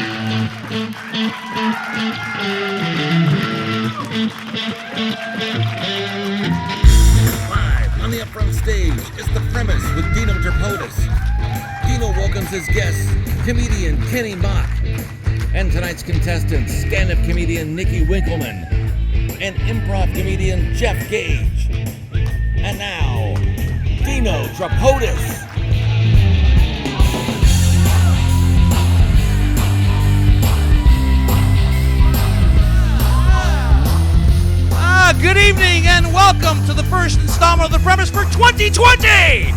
Live on the Upfront Stage is The Premise with Dino Tripodis. Dino welcomes his guests, comedian Kenny Mock, and tonight's contestants, stand-up comedian Nickey Winkelman and improv comedian Jeff Gage. And now, Dino Tripodis. Good evening and welcome to the first installment of The Premise for 2020!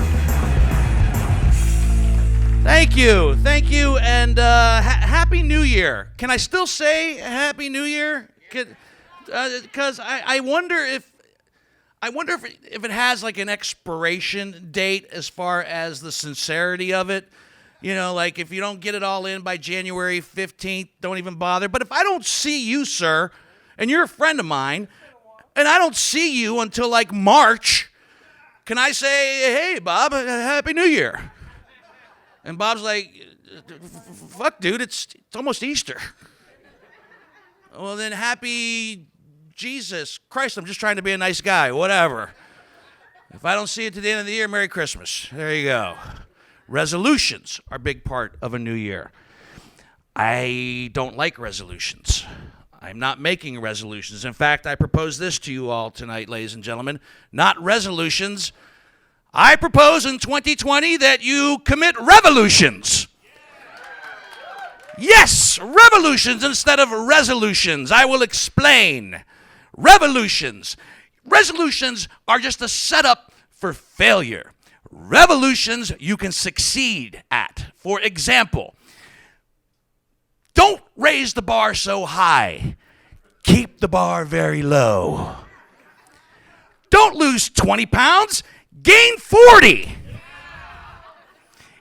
Thank you, and Happy New Year. Can I still say Happy New Year? Because I wonder if it has like an expiration date as far as the sincerity of it. You know, like if you don't get it all in by January 15th, don't even bother. But if I don't see you, sir, and you're a friend of mine, and I don't see you until like March, can I say, hey, Bob, Happy New Year? And Bob's like, fuck, dude, it's almost Easter. Well, then happy Jesus Christ, I'm just trying to be a nice guy, whatever. If I don't see it to the end of the year, Merry Christmas. There you go. Resolutions are a big part of a new year. I don't like resolutions. I'm not making resolutions. In fact, I propose this to you all tonight, ladies and gentlemen. Not resolutions. I propose in 2020 that you commit revolutions. Yes, revolutions instead of resolutions. I will explain. Revolutions. Resolutions are just a setup for failure. Revolutions you can succeed at. For example, don't raise the bar so high. Keep the bar very low. Don't lose 20 pounds. Gain 40.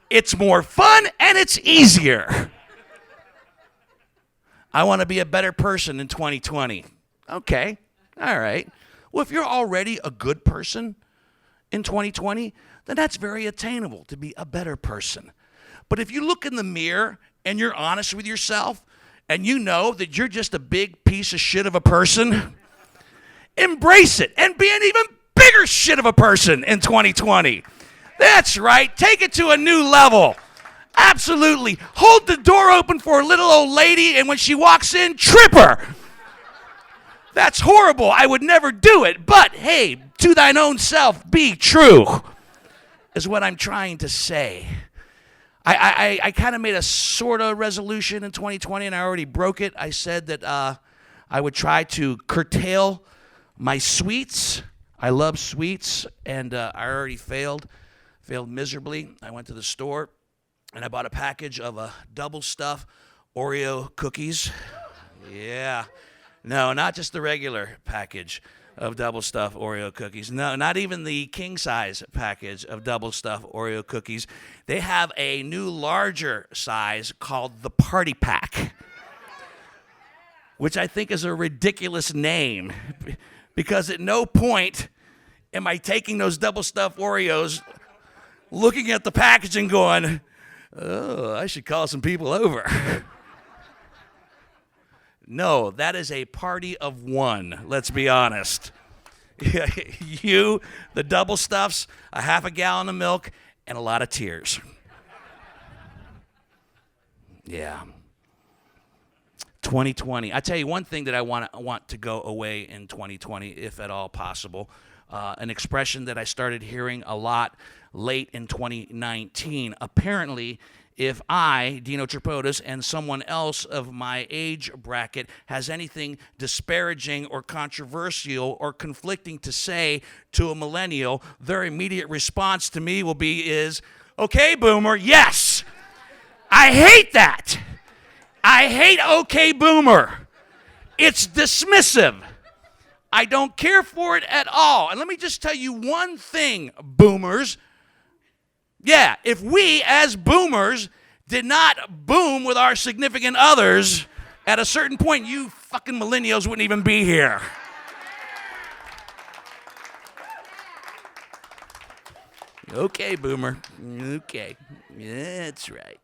It's more fun and it's easier. I want to be a better person in 2020. Okay. All right. Well, if you're already a good person in 2020, then that's very attainable to be a better person. But if you look in the mirror and you're honest with yourself, and you know that you're just a big piece of shit of a person, embrace it and be an even bigger shit of a person in 2020. That's right. Take it to a new level. Absolutely. Hold the door open for a little old lady, and when she walks in, trip her. That's horrible. I would never do it. But, hey, to thine own self be true, is what I'm trying to say. I kind of made a sort of resolution in 2020, and I already broke it. I said that I would try to curtail my sweets. I love sweets, and I already failed miserably. I went to the store, and I bought a package of double stuff Oreo cookies. Yeah. No, not just the regular package of double stuffed Oreo cookies. No, not even the king size package of double stuffed Oreo cookies. They have a new larger size called the Party Pack, which I think is a ridiculous name, because at no point am I taking those double stuffed Oreos, looking at the package and going, oh, I should call some people over. No, that is a party of one, let's be honest. You, the double stuffs, a half a gallon of milk, and a lot of tears. Yeah. 2020. I tell you one thing that I want to go away in 2020, if at all possible. An expression that I started hearing a lot late in 2019. Apparently, if I, Dino Tripodis, and someone else of my age bracket has anything disparaging or controversial or conflicting to say to a millennial, their immediate response to me will be okay, boomer, yes. I hate that. I hate okay, boomer. It's dismissive. I don't care for it at all. And let me just tell you one thing, boomers. Yeah, if we as boomers did not boom with our significant others, at a certain point, you fucking millennials wouldn't even be here. Okay, boomer. Okay. Yeah, that's right.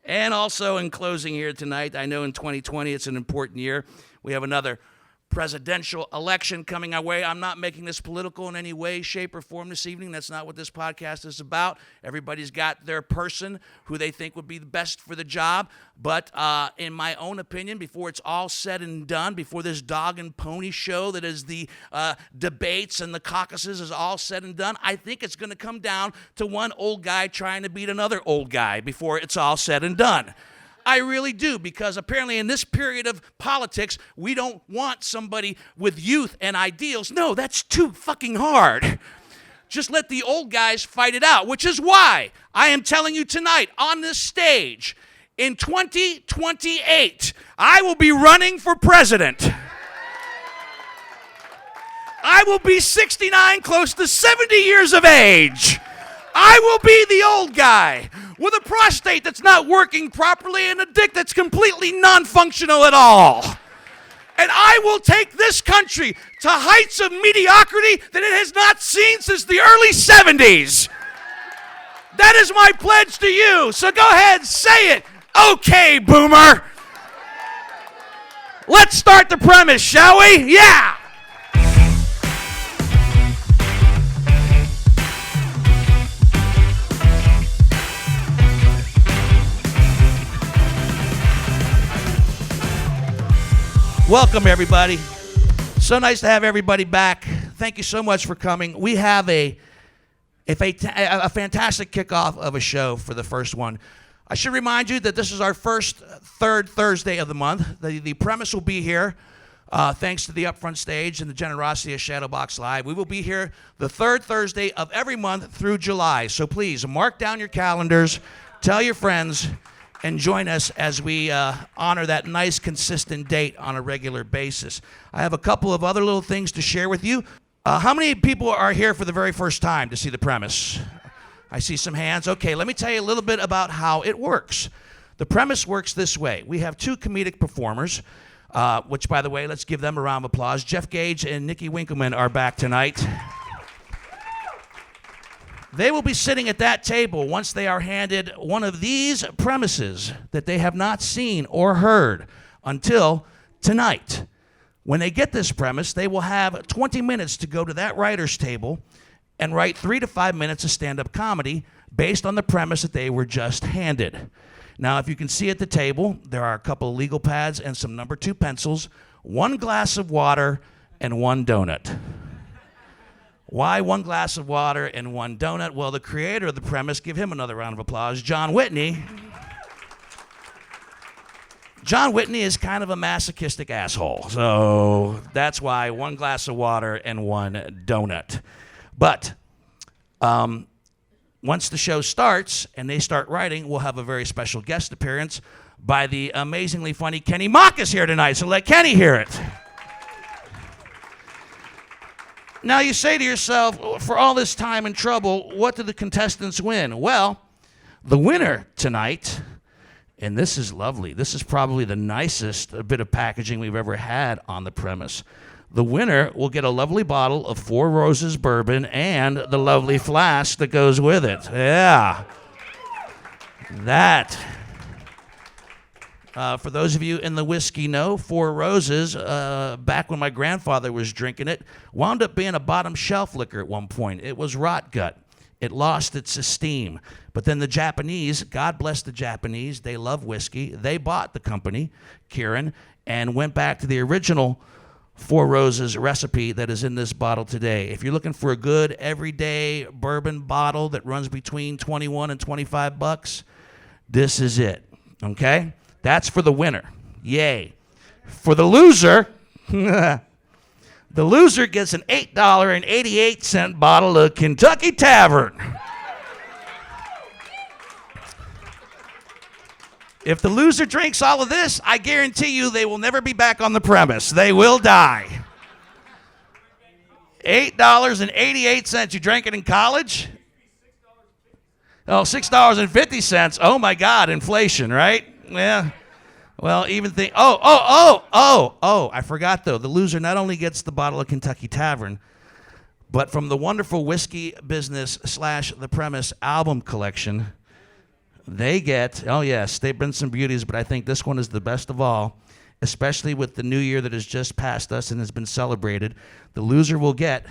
And also in closing here tonight, I know in 2020 it's an important year. We have another presidential election coming our way. I'm not making this political in any way, shape, or form this evening. That's not what this podcast is about. Everybody's got their person who they think would be the best for the job. But in my own opinion, before it's all said and done, before this dog and pony show that is the debates and the caucuses is all said and done, I think it's going to come down to one old guy trying to beat another old guy before it's all said and done. I really do, because apparently in this period of politics, we don't want somebody with youth and ideals. No, that's too fucking hard. Just let the old guys fight it out, which is why I am telling you tonight on this stage, in 2028, I will be running for president. I will be 69, close to 70 years of age. I will be the old guy with a prostate that's not working properly and a dick that's completely non-functional at all. And I will take this country to heights of mediocrity that it has not seen since the early 70s. That is my pledge to you. So go ahead, say it. Okay, boomer. Let's start the premise, shall we? Yeah. Welcome, everybody. So nice to have everybody back. Thank you so much for coming. We have a fantastic kickoff of a show for the first one. I should remind you that this is our third Thursday of the month. The premise will be here, thanks to the Upfront Stage and the generosity of Shadowbox Live. We will be here the third Thursday of every month through July. So please, mark down your calendars, tell your friends, and join us as we honor that nice, consistent date on a regular basis. I have a couple of other little things to share with you. How many people are here for the very first time to see the premise? I see some hands. Okay, let me tell you a little bit about how it works. The premise works this way. We have two comedic performers, which, by the way, let's give them a round of applause. Jeff Gage and Nickey Winkelman are back tonight. They will be sitting at that table once they are handed one of these premises that they have not seen or heard until tonight. When they get this premise, they will have 20 minutes to go to that writer's table and write 3 to 5 minutes of stand-up comedy based on the premise that they were just handed. Now, if you can see at the table, there are a couple of legal pads and some number 2 pencils, 1 glass of water, and 1 donut. Why 1 glass of water and 1 donut? Well, the creator of the premise, give him another round of applause, John Whitney. John Whitney is kind of a masochistic asshole, so that's why 1 glass of water and 1 donut. But once the show starts and they start writing, we'll have a very special guest appearance by the amazingly funny Kenny Mock is here tonight, so let Kenny hear it. Now you say to yourself, for all this time and trouble, what do the contestants win? Well, the winner tonight, and this is lovely, this is probably the nicest bit of packaging we've ever had on the premise. The winner will get a lovely bottle of Four Roses bourbon and the lovely flask that goes with it. Yeah. That. For those of you in the whiskey know, Four Roses, back when my grandfather was drinking it, wound up being a bottom shelf liquor at one point. It was rot gut. It lost its esteem. But then the Japanese, God bless the Japanese, they love whiskey. They bought the company, Kirin, and went back to the original Four Roses recipe that is in this bottle today. If you're looking for a good everyday bourbon bottle that runs between $21 and $25, this is it, okay? That's for the winner. Yay. For the loser, the loser gets an $8.88 bottle of Kentucky Tavern. If the loser drinks all of this, I guarantee you they will never be back on the premise. They will die. $8.88. You drank it in college? Oh, $6.50. Oh, my God, inflation, right? Yeah. Well, even think, I forgot, though. The loser not only gets the bottle of Kentucky Tavern, but from the wonderful whiskey business / the premise album collection, they get, oh yes, they've been some beauties, but I think this one is the best of all, especially with the new year that has just passed us and has been celebrated. The loser will get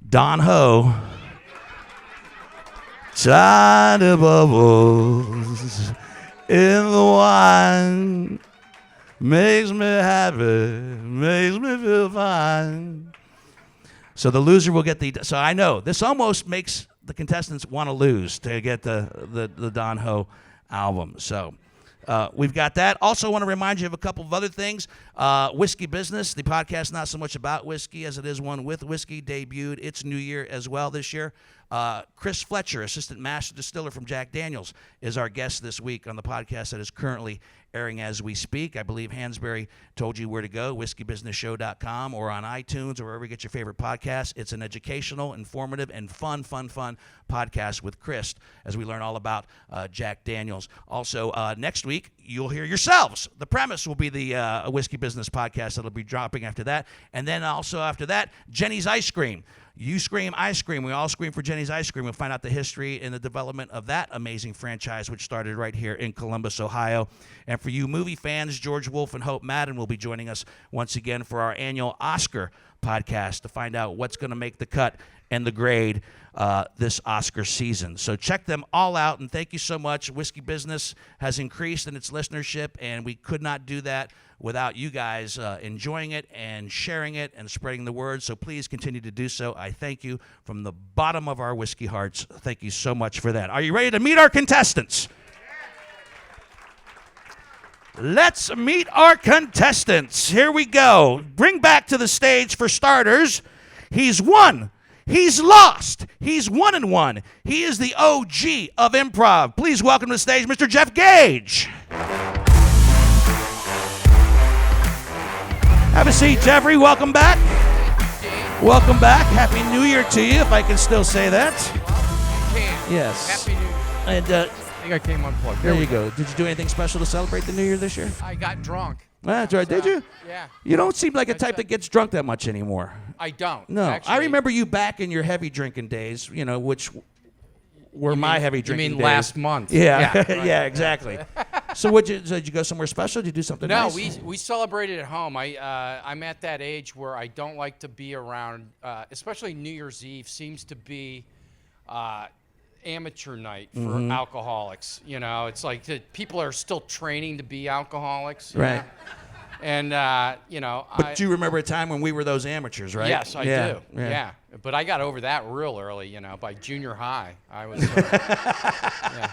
Don Ho. Tiny bubbles in the wine makes me happy, makes me feel fine. So the loser will get the, so I know, this almost makes the contestants want to lose to get the Don Ho album. So we've got that. Also want to remind you of a couple of other things. Whiskey Business, the podcast not so much about whiskey as it is one with whiskey, debuted its new year as well this year. Chris Fletcher, assistant master distiller from Jack Daniels, is our guest this week on the podcast that is currently airing as we speak. I believe Hansberry told you where to go, whiskeybusinessshow.com or on iTunes or wherever you get your favorite podcasts. It's an educational, informative, and fun podcast with Chris as we learn all about Jack Daniels. Also, next week, you'll hear yourselves. The Premise will be the Whiskey Business podcast that'll be dropping after that. And then also after that, Jenny's Ice Cream. You scream, I scream. We all scream for Jenny's Ice Cream. We'll find out the history and the development of that amazing franchise, which started right here in Columbus, Ohio. And for you movie fans, George Wolfe and Hope Madden will be joining us once again for our annual Oscar podcast to find out what's going to make the cut and the grade this Oscar season. So check them all out, and thank you so much. Whiskey Business has increased in its listenership, and we could not do that without you guys enjoying it and sharing it and spreading the word. So please continue to do so. I thank you from the bottom of our whiskey hearts. Thank you so much for that. Are you ready to meet our contestants? Let's meet our contestants. Here we go. Bring back to the stage for starters. He's won. He's lost. He's 1-1. He is the OG of improv. Please welcome to the stage Mr. Jeff Gage. Have a seat, Jeffrey. Welcome back. Welcome back. Happy New Year to you, if I can still say that. Yes. Happy New Year. And I think I came unplugged. there you go. Did you do anything special to celebrate the New Year this year? I got drunk. That's right. Did you? Yeah. You don't seem like a type that gets drunk that much anymore. I don't. No. Actually. I remember you back in your heavy drinking days, you know, which were my heavy drinking days. You mean last month? Yeah. Right. Yeah, exactly. So did you go somewhere special? Did you do something No, nice? we celebrated at home. I'm at that age where I don't like to be around, especially New Year's Eve seems to be amateur night for alcoholics. You know, it's like people are still training to be alcoholics. Right. Know? And, you know. But you remember a time when we were those amateurs, right? Yes, I yeah. do. Yeah. Yeah. But I got over that real early, you know, by junior high. I was, yeah.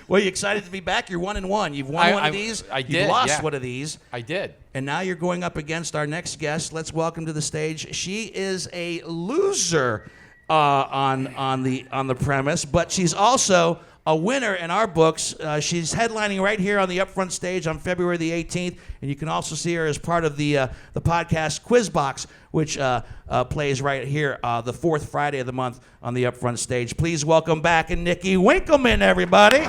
Well, you excited to be back? You're 1-1. You've won one of these. I You've did, lost yeah. one of these. I did. And now you're going up against our next guest. Let's welcome to the stage. She is a loser on the premise, but she's also a winner in our books. She's headlining right here on the Upfront Stage on February the 18th, and you can also see her as part of the podcast Quiz Box, which plays right here the fourth Friday of the month on the Upfront Stage. Please welcome back Nickey Winkelman, everybody.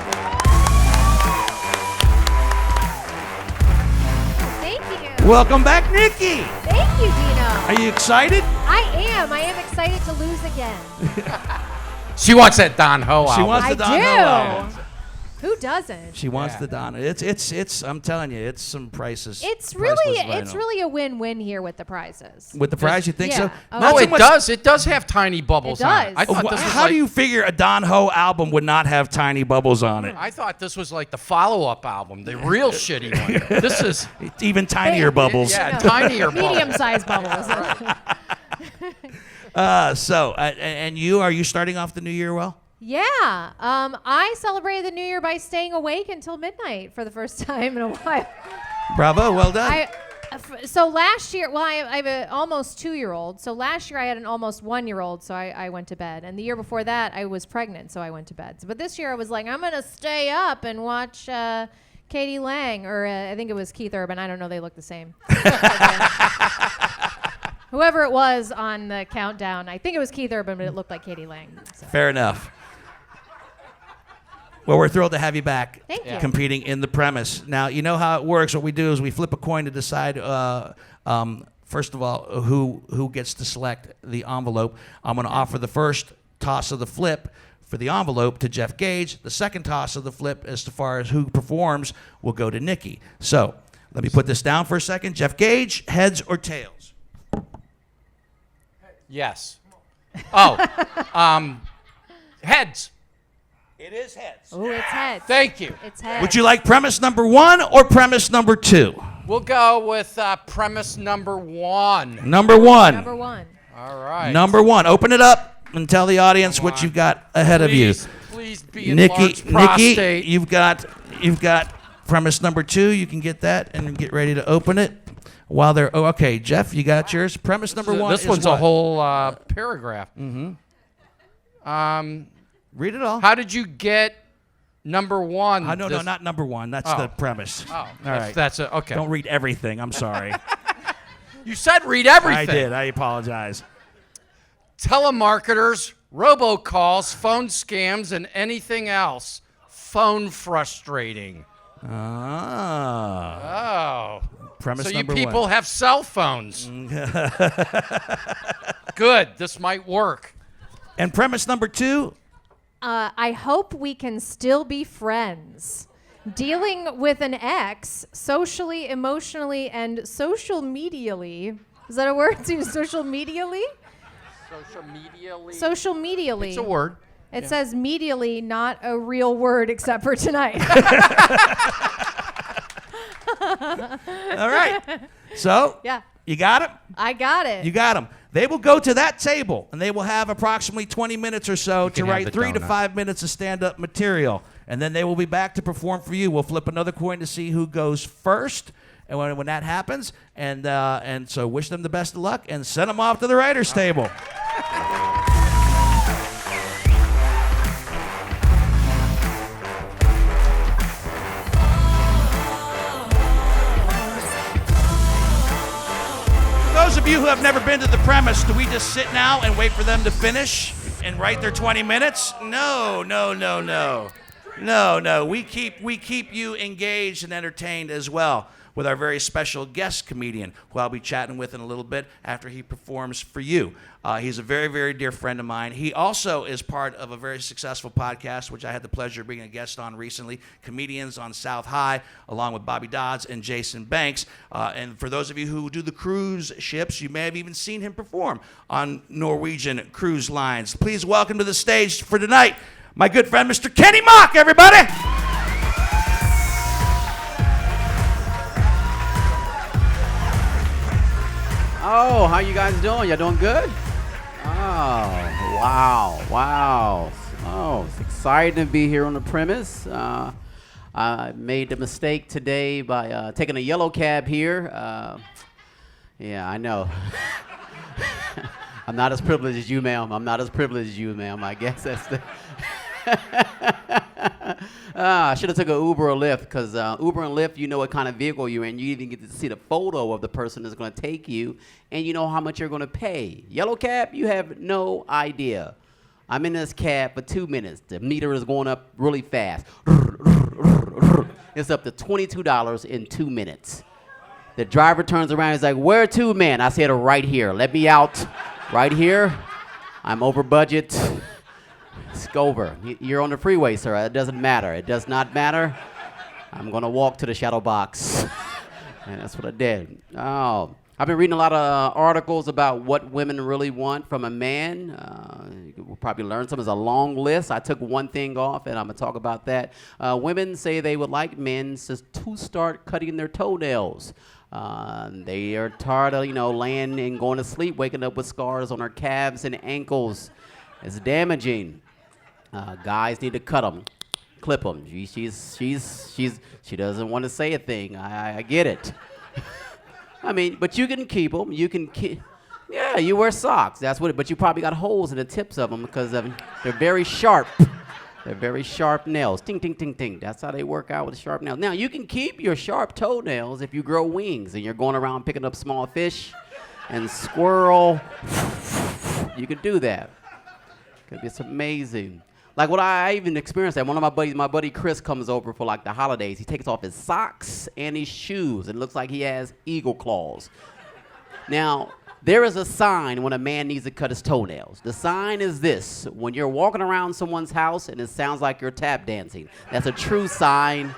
Thank you. Welcome back, Nickey. Thank you, Dino. Are you excited? I am. I am excited to lose again. She wants that Don Ho She album. wants I the Don Ho album. do. Who doesn't? She wants Yeah. the Don. It's. I'm telling you, it's some prices. It's priceless really vinyl. a win-win here with the prizes. With the prize, you think Yeah. so? Oh, Not Oh, so it much- does. It does have tiny bubbles It on it. does. I thought Wh- this was How like, do you figure a Don Ho album would not have tiny bubbles on it? I thought this was like the follow-up album, the real shitty one. This is It's even tinier bubbles. yeah, tinier bubbles. Medium-sized bubbles. And you, are you starting off the new year well? Yeah. I celebrated the New Year by staying awake until midnight for the first time in a while. Bravo, well done. So last year, well, I have an almost 2-year-old. So last year I had an almost 1-year-old, so I went to bed. And the year before that, I was pregnant, so I went to bed. But this year I was like, I'm going to stay up and watch Katie Lang, or I think it was Keith Urban. I don't know. They look the same. Whoever it was on the countdown, I think it was Keith Urban, but it looked like Katie Lang. So. Fair enough. Well, we're thrilled to have you back. Thank you. Competing in the premise. Now, you know how it works. What we do is we flip a coin to decide, first of all, who gets to select the envelope. I'm going to offer the first toss of the flip for the envelope to Jeff Gage. The second toss of the flip, as far as who performs, will go to Nickey. So let me put this down for a second. Jeff Gage, heads or tails? Yes. Oh, heads. It is heads. Oh, it's heads. Thank you. It's heads. Would you like premise number 1 or premise number 2? We'll go with premise number 1. Number 1. Number 1. All right. Number 1. Open it up and tell the audience what you've got ahead of you. Please be enlarged prostate. Nickey, you've got premise number 2. You can get that and get ready to open it. While they're okay, Jeff, you got yours. Premise number 1. This one's what? a whole paragraph. Read it all. How did you get number 1? No, not number 1. That's the premise. Oh, all right. That's it. Okay. Don't read everything. I'm sorry. You said read everything. I did. I apologize. Telemarketers, robocalls, phone scams, and anything else. Phone frustrating. Ah. Oh. Premise So you number people 1. have cell phones. Good. This might work. And premise number 2. I hope we can still be friends. Dealing with an ex socially, emotionally, and social medially. Is that a word? Social medially? Social medially. Social medially. It's a word. It says medially, not a real word except for tonight. All right. So, Yeah. you got it? I got it. You got them. They will go to that table, and they will have approximately 20 minutes or so to can have write the 3 to donut. 5 minutes of stand-up material. And then they will be back to perform for you. We'll flip another coin to see who goes first. And when that happens, and so wish them the best of luck and send them off to the writer's table. Those of you who have never been to the premise, do we just sit now and wait for them to finish and write their 20 minutes? No. We keep you engaged and entertained as well with our very special guest comedian, who I'll be chatting with in a little bit after he performs for you. He's a very, very dear friend of mine. He also is part of a very successful podcast, which I had the pleasure of being a guest on recently, Comedians on South High, along with Bobby Dodds and Jason Banks. And for those of you who do the cruise ships, you may have even seen him perform on Norwegian Cruise Lines. Please welcome to the stage for tonight, my good friend, Mr. Kenny Mock, everybody. Oh, how you guys doing? Y'all doing good? Oh, wow. Oh, it's exciting to be here on the premise. I made the mistake today by taking a yellow cab here. Yeah, I know. I'm not as privileged as you, ma'am. I guess that's the... I should have took an Uber or Lyft, because Uber and Lyft, you know what kind of vehicle you're in. You even get to see the photo of the person that's going to take you, and you know how much you're going to pay. Yellow cab, you have no idea. I'm in this cab for 2 minutes. The meter is going up really fast. It's up to $22 in 2 minutes. The driver turns around, he's like, "Where to, man?" I said, "Right here. Let me out. Right here. I'm over budget." It's over. You're on the freeway, sir. It doesn't matter. It does not matter. I'm going to walk to the Shadowbox. And that's what I did. Oh, I've been reading a lot of articles about what women really want from a man. We'll probably learn some. It's a long list. I took one thing off, and I'm going to talk about that. Women say they would like men to start cutting their toenails. They are tired of, laying and going to sleep, waking up with scars on their calves and ankles. It's damaging. Guys need to cut them, clip them. She doesn't want to say a thing. I get it. I mean, but you can keep them. Yeah, you wear socks. That's what. But you probably got holes in the tips of them because they're very sharp. They're very sharp nails. Ting, ting, ting, ting. That's how they work out with sharp nails. Now, you can keep your sharp toenails if you grow wings and you're going around picking up small fish and squirrel. You can do that. It's amazing. Like what I even experienced that. One of my buddy Chris comes over for like the holidays. He takes off his socks and his shoes. It looks like he has eagle claws. Now, There is a sign when a man needs to cut his toenails. The sign is this: when you're walking around someone's house and it sounds like you're tap dancing. That's a true sign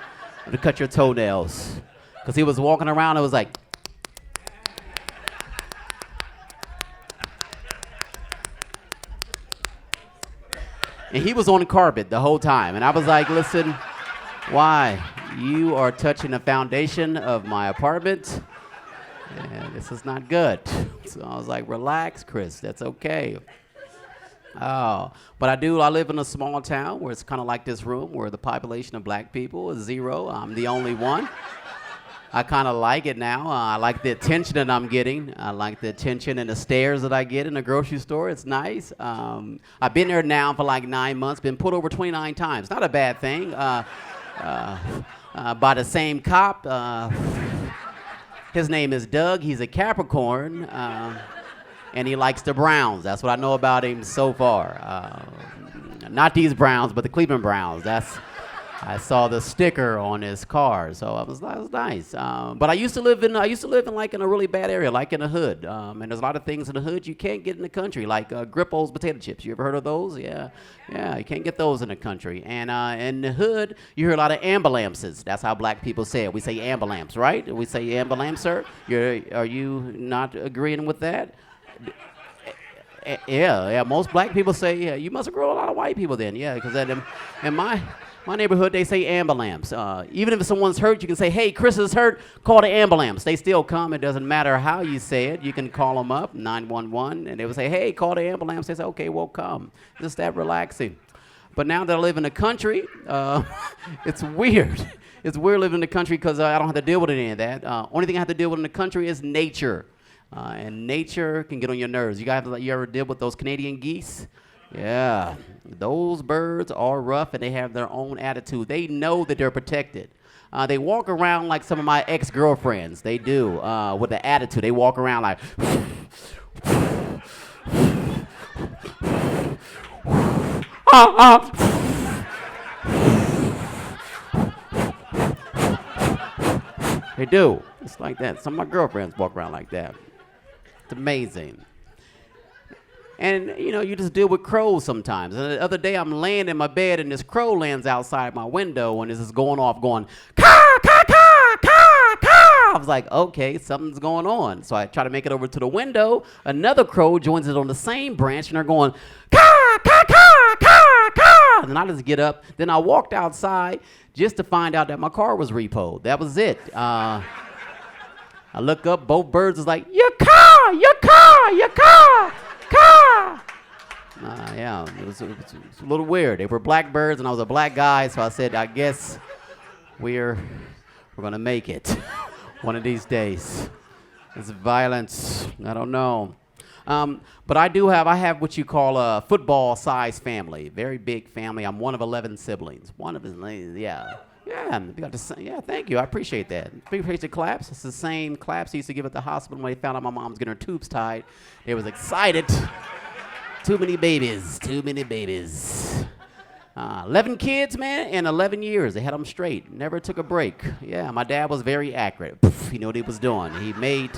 to cut your toenails. Because he was walking around, it was like, and he was on carpet the whole time. And I was like, listen, why? You are touching the foundation of my apartment. And this is not good. So I was like, relax, Chris, that's okay. Oh, but I live in a small town where it's kind of like this room where the population of black people is 0. I'm the only one. I kind of like it now. I like the attention that I'm getting. I like the attention and the stares that I get in the grocery store. It's nice. I've been there now for like 9 months, been pulled over 29 times. Not a bad thing. By the same cop. His name is Doug. He's a Capricorn, and he likes the Browns. That's what I know about him so far. Not these Browns, but the Cleveland Browns. I saw the sticker on his car, so that was nice. But I used to live in like in a really bad area, like in the hood. And there's a lot of things in the hood you can't get in the country, like Grippo's potato chips. You ever heard of those? Yeah, you can't get those in the country. And in the hood, you hear a lot of ambulances. That's how black people say it. We say ambulance, right? We say ambulance, sir. Are you not agreeing with that? Yeah. Most black people say, yeah, you must have grown a lot of white people then. Yeah, because in my neighborhood, they say ambulance. Even if someone's hurt, you can say, hey, Chris is hurt, call the ambulance. They still come. It doesn't matter how you say it. You can call them up, 911, and they will say, hey, call the ambulance. They say, okay, we'll come. Just that relaxing. But now that I live in the country, it's weird. It's weird living in the country because I don't have to deal with any of that. Only thing I have to deal with in the country is nature. And nature can get on your nerves. You ever deal with those Canadian geese? Yeah, those birds are rough and they have their own attitude. They know that they're protected. They walk around like some of my ex-girlfriends. They do, with an attitude. They walk around like, They do. It's like that. Some of my girlfriends walk around like that. It's amazing. And, you just deal with crows sometimes. And the other day, I'm laying in my bed, and this crow lands outside my window, and this is going off, going, caw, caw, caw, caw, caw. I was like, okay, something's going on. So I try to make it over to the window. Another crow joins it on the same branch, and they're going, caw, caw, caw, caw, caw. And then I just get up. Then I walked outside just to find out that my car was repoed. That was it. I look up, both birds is like, your car, your car, your car. Yeah, it was a little weird. They were black birds, and I was a black guy, so I said, I guess we're gonna make it one of these days. It's violence. I don't know. But I have what you call a football-sized family, very big family. I'm one of 11 siblings. Yeah. Yeah, thank you. I appreciate that. Appreciate the claps. It's the same claps they used to give at the hospital when they found out my mom was getting her tubes tied. They was excited. Too many babies. 11 kids, man, in 11 years. They had them straight. Never took a break. Yeah, my dad was very accurate. He knew what he was doing. He made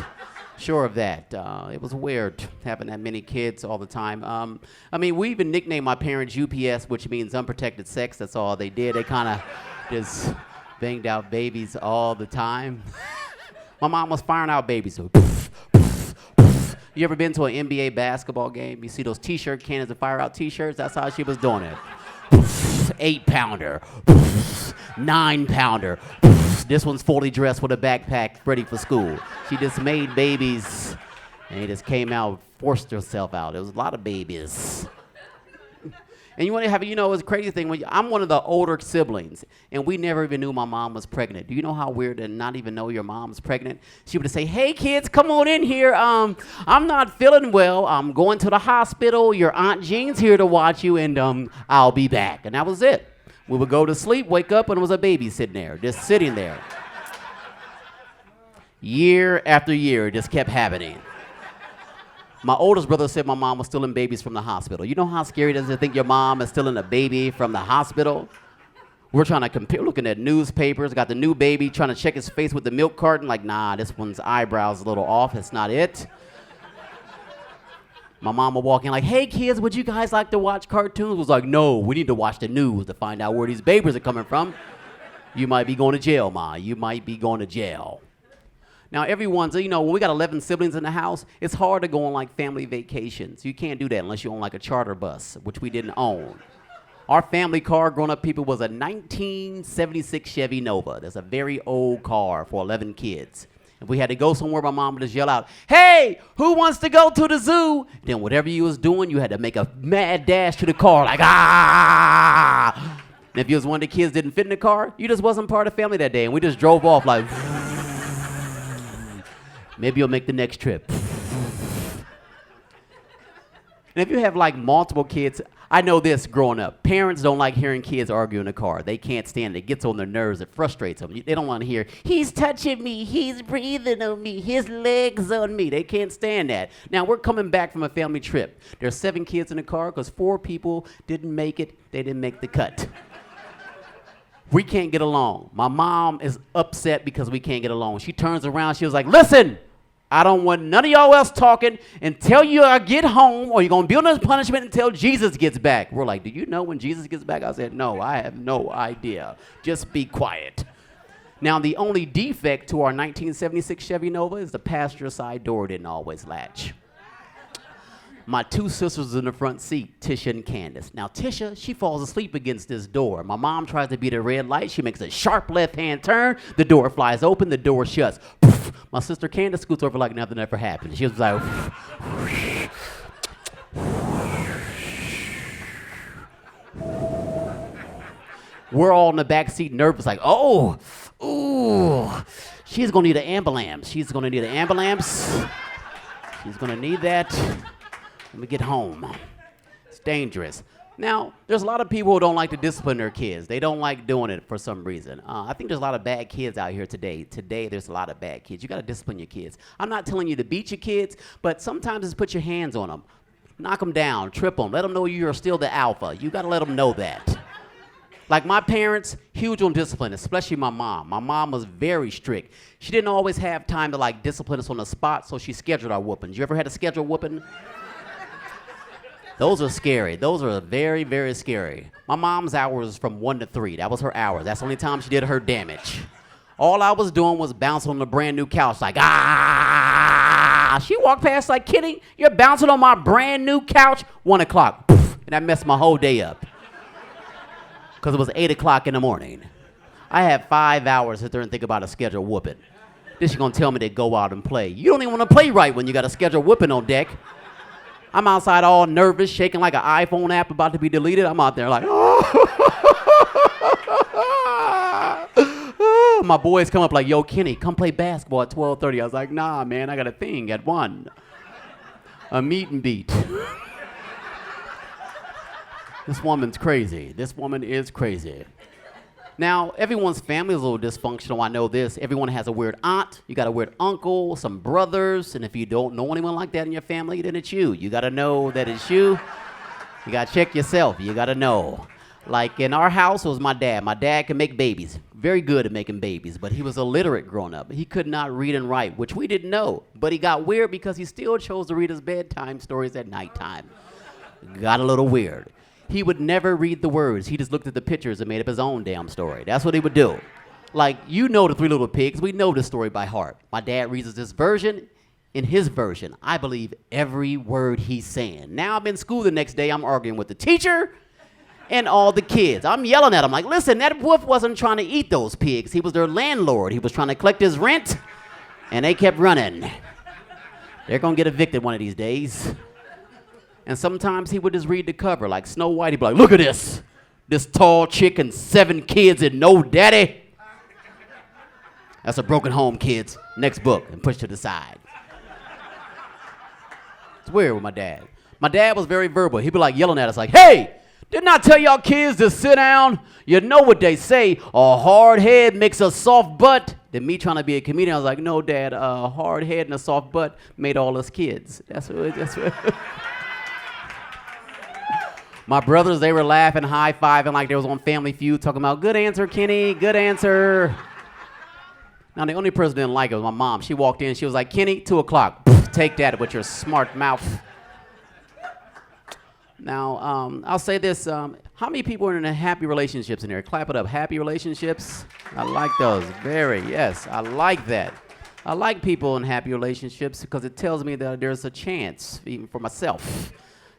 sure of that. It was weird having that many kids all the time. We even nicknamed my parents UPS, which means unprotected sex. That's all they did. They kind of just banged out babies all the time. My mom was firing out babies. So, you ever been to an NBA basketball game? You see those T-shirt cannons that fire out T-shirts? That's how she was doing it. 8-pounder, 9-pounder. This one's fully dressed with a backpack, ready for school. She just made babies, and he just came out, forced herself out. There was a lot of babies. And you want to have, it's a crazy thing. I'm one of the older siblings, and we never even knew my mom was pregnant. Do you know how weird to not even know your mom's pregnant? She would say, hey, kids, come on in here. I'm not feeling well. I'm going to the hospital. Your Aunt Jean's here to watch you, and I'll be back. And that was it. We would go to sleep, wake up, and there was a baby sitting there, just sitting there. Year after year, it just kept happening. My oldest brother said my mom was stealing babies from the hospital. You know how scary it is to think your mom is stealing a baby from the hospital? We're trying to compare, looking at newspapers, got the new baby, trying to check his face with the milk carton, like, nah, this one's eyebrows a little off, it's not it. My mom would walk in like, hey kids, would you guys like to watch cartoons? Was like, no, we need to watch the news to find out where these babies are coming from. You might be going to jail, Ma. You might be going to jail. Now everyone's, when we got 11 siblings in the house, it's hard to go on like family vacations. You can't do that unless you own like a charter bus, which we didn't own. Our family car growing up people was a 1976 Chevy Nova. That's a very old car for 11 kids. If we had to go somewhere, my mom would just yell out, hey, who wants to go to the zoo? Then whatever you was doing, you had to make a mad dash to the car, like, ah! And if you was one of the kids didn't fit in the car, you just wasn't part of the family that day, and we just drove off like, maybe you'll make the next trip. And if you have like multiple kids, I know this growing up. Parents don't like hearing kids argue in the car. They can't stand it. It gets on their nerves. It frustrates them. They don't want to hear, he's touching me, he's breathing on me, his legs on me. They can't stand that. Now, we're coming back from a family trip. There's 7 kids in the car because 4 people didn't make it. They didn't make the cut. We can't get along. My mom is upset because we can't get along. She turns around. She was like, listen, I don't want none of y'all else talking until you get home, or you're going to be under punishment until Jesus gets back. We're like, do you know when Jesus gets back? I said, no, I have no idea. Just be quiet. Now, the only defect to our 1976 Chevy Nova is the passenger side door didn't always latch. My 2 sisters in the front seat, Tisha and Candace. Now, Tisha, she falls asleep against this door. My mom tries to beat a red light. She makes a sharp left-hand turn. The door flies open. The door shuts. Poof. My sister Candace scoots over like nothing ever happened. She was like, we're all in the back seat nervous, like, oh, ooh, she's going to need an ambulance. She's going to need an ambulance. She's going to need that. When we get home. It's dangerous. Now, there's a lot of people who don't like to discipline their kids. They don't like doing it for some reason. I think there's a lot of bad kids out here today. Today, there's a lot of bad kids. You got to discipline your kids. I'm not telling you to beat your kids, but sometimes just put your hands on them. Knock them down, trip them. Let them know you're still the alpha. You got to let them know that. Like my parents, huge on discipline, especially my mom. My mom was very strict. She didn't always have time to like discipline us on the spot, so she scheduled our whoopings. You ever had a scheduled whooping? Those are scary. Those are very, very scary. My mom's hours was from 1 to 3. That was her hours. That's the only time she did her damage. All I was doing was bouncing on the brand new couch like, ah! She walked past like, Kitty, you're bouncing on my brand new couch? 1 o'clock. Poof, and that messed my whole day up. Because it was 8 o'clock in the morning. I had 5 hours to sit there and think about a scheduled whooping. Then she's going to tell me to go out and play. You don't even want to play right when you got a scheduled whooping on deck. I'm outside all nervous, shaking like an iPhone app about to be deleted. I'm out there like, oh. My boys come up like, yo, Kenny, come play basketball at 12:30. I was like, nah, man, I got a thing at 1. A meet and beat. This woman's crazy. This woman is crazy. Now, everyone's family is a little dysfunctional. I know this. Everyone has a weird aunt. You got a weird uncle, some brothers. And if you don't know anyone like that in your family, then it's you. You got to know that it's you. You got to check yourself. You got to know. Like in our house, it was my dad. My dad could make babies. Very good at making babies. But he was illiterate growing up. He could not read and write, which we didn't know. But he got weird because he still chose to read his bedtime stories at nighttime. Got a little weird. He would never read the words. He just looked at the pictures and made up his own damn story. That's what he would do. Like, you know the 3 Little Pigs. We know the story by heart. My dad reads us this version. In his version, I believe every word he's saying. Now I'm in school the next day. I'm arguing with the teacher and all the kids. I'm yelling at him like, listen, that wolf wasn't trying to eat those pigs. He was their landlord. He was trying to collect his rent, and they kept running. They're going to get evicted one of these days. And sometimes he would just read the cover, like Snow White. He'd be like, look at this. This tall chick and 7 kids and no daddy. That's a broken home, kids. Next book, and push to the side. It's weird with my dad. My dad was very verbal. He'd be like yelling at us like, hey, didn't I tell y'all kids to sit down? You know what they say, a hard head makes a soft butt. Then me trying to be a comedian, I was like, no, Dad, a hard head and a soft butt made all us kids. That's what. My brothers, they were laughing, high-fiving like they was on Family Feud, talking about, good answer, Kenny, good answer. Now, the only person that didn't like it was my mom. She walked in, she was like, Kenny, 2 o'clock. Take that with your smart mouth. Now, I'll say this. How many people are in happy relationships in here? Clap it up. Happy relationships? I like those. Yes, I like that. I like people in happy relationships because it tells me that there's a chance, even for myself.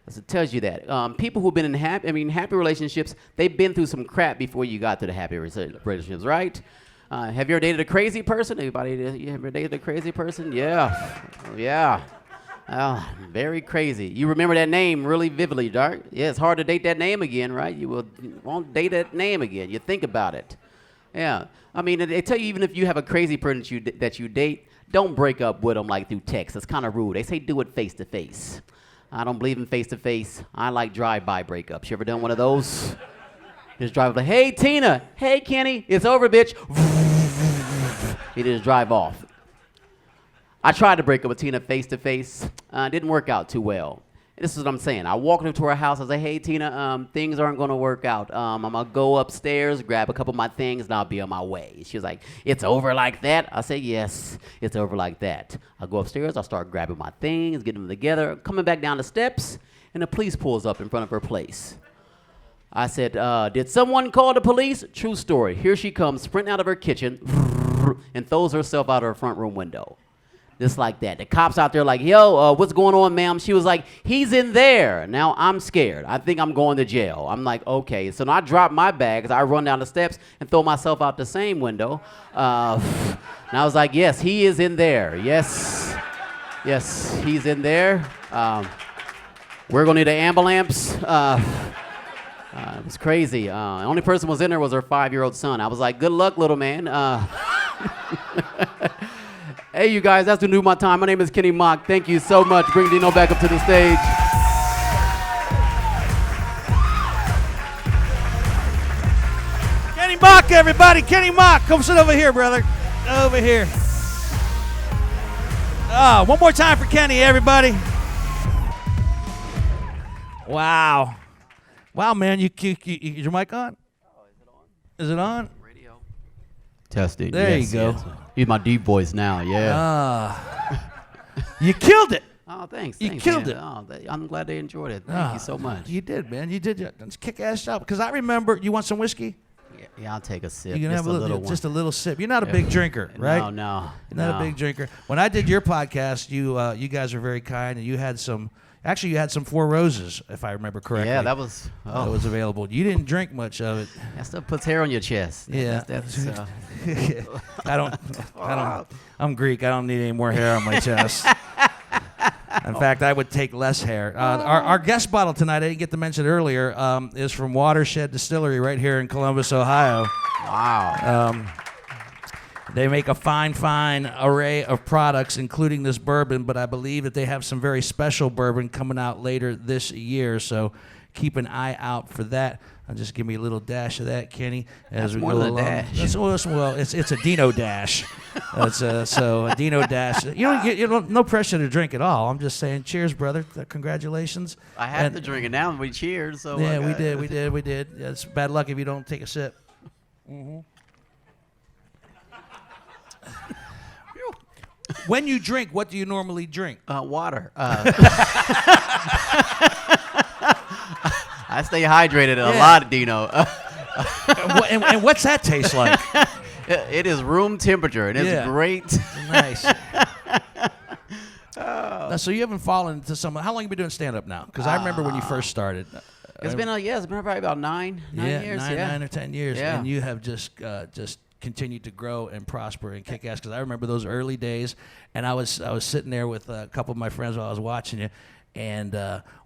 As it tells you that. People who've been in happy relationships, they've been through some crap before you got to the happy relationships, right? Have you ever dated a crazy person? Anybody, you ever dated a crazy person? Yeah. Yeah. Very crazy. You remember that name really vividly, Dark. Yeah, it's hard to date that name again, right? You won't date that name again. You think about it. Yeah. I mean, they tell you even if you have a crazy person that you date, don't break up with them like through text. It's kind of rude. They say do it face to face. I don't believe in face to face. I like drive-by breakups. You ever done one of those? Just drive like, hey, Tina. Hey, Kenny. It's over, bitch. You just drive off. I tried to break up with Tina face to face. Didn't work out too well. This is what I'm saying. I walked into her house. I said, hey, Tina, things aren't going to work out. I'm going to go upstairs, grab a couple of my things, and I'll be on my way. She was like, it's over like that? I said, yes, it's over like that. I go upstairs. I start grabbing my things, getting them together, coming back down the steps, and the police pulls up in front of her place. I said, did someone call the police? True story. Here she comes, sprinting out of her kitchen, and throws herself out of her front room window. Just like that. The cops out there like, yo, what's going on, ma'am? She was like, he's in there. Now I'm scared. I think I'm going to jail. I'm like, okay. So now I drop my bags. I run down the steps and throw myself out the same window. And I was like, yes, he is in there. Yes, he's in there. We're going to need an ambulance. It was crazy. The only person who was in there was her 5-year-old son. I was like, good luck, little man. Hey, you guys, that's the new my time. My name is Kenny Mock. Thank you so much. Bring Dino back up to the stage. Kenny Mock, everybody. Kenny Mock. Come sit over here, brother. Over here. One more time for Kenny, everybody. Wow. Wow, man. Is your mic on? Is it on? Radio. Testing. There you go. Yes. Use my deep voice now, yeah. You killed it. Oh, thanks. You killed it. Oh, I'm glad they enjoyed it. Thank you so much. You did, man. You did. It's a kick-ass job. Because I remember, you want some whiskey? Yeah, I'll take a sip. You can have just a little sip. You're not a big drinker, right? No. You're not a big drinker. When I did your podcast, you guys were very kind, and you had some. Actually, you had some Four Roses, if I remember correctly. Yeah, that was. That was available. You didn't drink much of it. That stuff puts hair on your chest. Yeah. I'm Greek. I don't need any more hair on my chest. In fact, I would take less hair. Our guest bottle tonight, I didn't get to mention earlier, is from Watershed Distillery right here in Columbus, Ohio. Wow. They make a fine array of products, including this bourbon, but I believe that they have some very special bourbon coming out later this year, so keep an eye out for that. Just give me a little dash of that, Kenny, as we go along. Dash. Well, it's a Dino dash. So a Dino dash. You don't no pressure to drink at all. I'm just saying, cheers, brother. Congratulations. I have to drink it now, and we cheers. So yeah, we did. Yeah, it's bad luck if you don't take a sip. Mm-hmm. When you drink, what do you normally drink? Water. I stay hydrated a lot, Dino. And what's that taste like? It is room temperature, and it's great. Nice. So you haven't fallen into some. How long have you been doing stand-up now? Because I remember when you first started. It's been probably about nine years. 9 or 10 years, yeah. And you have just continued to grow and prosper and kick ass. Because I remember those early days, and I was sitting there with a couple of my friends while I was watching you. And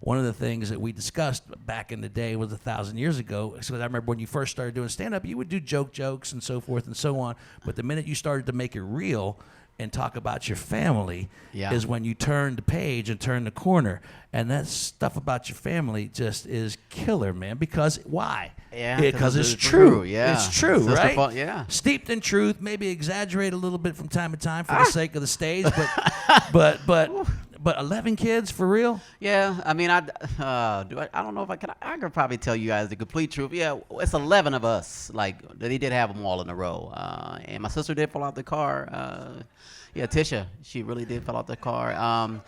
one of the things that we discussed back in the day was 1,000 years ago. Because I remember when you first started doing stand-up, you would do jokes and so forth and so on. But the minute you started to make it real and talk about your family is when you turn the page and turn the corner. And that stuff about your family just is killer, man. Because why? Yeah, because it's true. Yeah, it's true, right? Yeah, steeped in truth. Maybe exaggerate a little bit from time to time for the sake of the stage, but 11 kids for real? Yeah, I mean, I don't know if I could probably tell you guys the complete truth. Yeah, it's 11 of us. Like, they did have them all in a row. And my sister did fall out the car. Tisha, she really did fall out the car.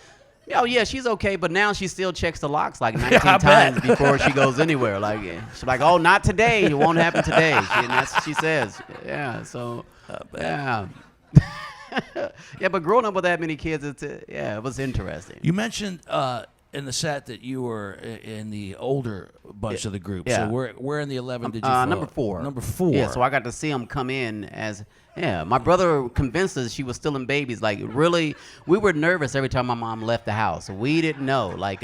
Oh yeah, she's okay, but now she still checks the locks like 19 times before she goes anywhere. Like she's like, "Oh, not today. It won't happen today." And that's what she says. Yeah. So yeah. Yeah, but growing up with that many kids, it was interesting. You mentioned in the set that you were in the older bunch of the group. Yeah. So where in the 11 did you fall? Number 4. Number 4. Yeah, so I got to see him come in as, my brother convinced us she was still in babies. Like, really, we were nervous every time my mom left the house. We didn't know. Like,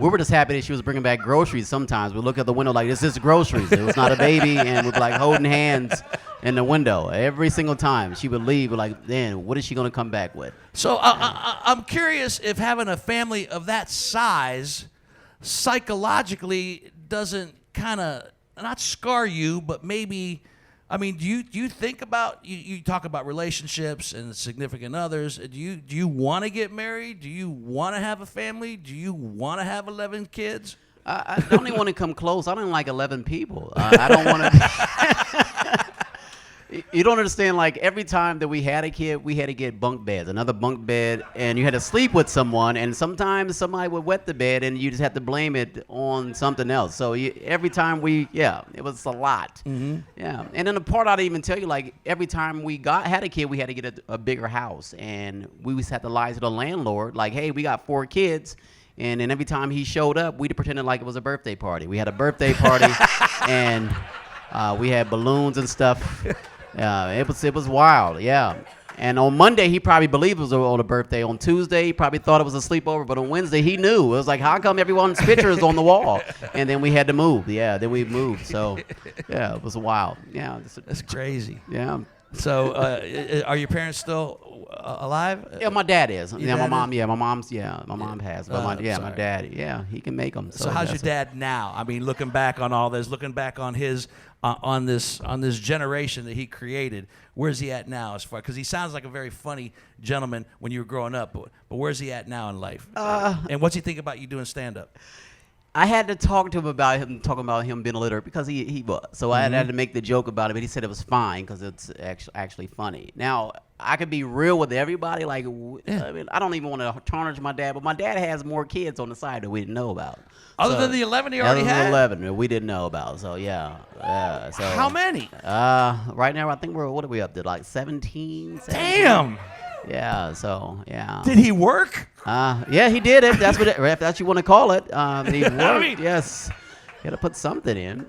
we were just happy that she was bringing back groceries sometimes. We look at the window like, this is groceries. It was not a baby, and we'd like holding hands in the window. Every single time she would leave, we're like, then what is she going to come back with? So I'm curious if having a family of that size psychologically doesn't kind of not scar you, but maybe, I mean, do you think about, you talk about relationships and significant others. Do you want to get married? Do you want to have a family? Do you want to have 11 kids? I don't even want to come close. I don't like 11 people. I don't want to. You don't understand, like, every time that we had a kid, we had to get bunk beds, another bunk bed, and you had to sleep with someone, and sometimes somebody would wet the bed, and you just had to blame it on something else. So every time it was a lot. Mm-hmm. Yeah, and then the part I didn't even tell you, like, every time we had a kid, we had to get a bigger house, and we used to have to lie to the landlord, like, hey, we got 4 kids. And then every time he showed up, we'd pretend like it was a birthday party. We had a birthday party, and we had balloons and stuff. It was wild, yeah. And on Monday, he probably believed it was on a birthday. On Tuesday, he probably thought it was a sleepover. But on Wednesday, he knew. It was like, how come everyone's picture is on the wall? And then we had to move. Yeah, then we moved. So, yeah, it was wild. Yeah. That's crazy. Yeah. So, are your parents still alive? Yeah, my dad is. Your dad my mom. is? Yeah, my mom has. But my sorry. dad. Yeah, he can make them. So how's your dad now? I mean, looking back on all this, looking back on his on this generation that he created, where's he at now? As far, because he sounds like a very funny gentleman when you were growing up, but where's he at now in life? And what's he think about you doing stand up? I had to talk to him talking about him being illiterate because he was. So I had to make the joke about it, but he said it was fine because it's actually funny. Now, I could be real with everybody. Like, I mean, I don't even want to tarnish my dad, but my dad has more kids on the side that we didn't know about. Other than the 11 he already had? 11 that we didn't know about. So, yeah. So how many? Right now, I think what are we up to? Like 17? Damn. Yeah, so, yeah. Did he work? Yeah, he did it. That's if that's what you want to call it. He worked, I mean, yes. He had to put something in.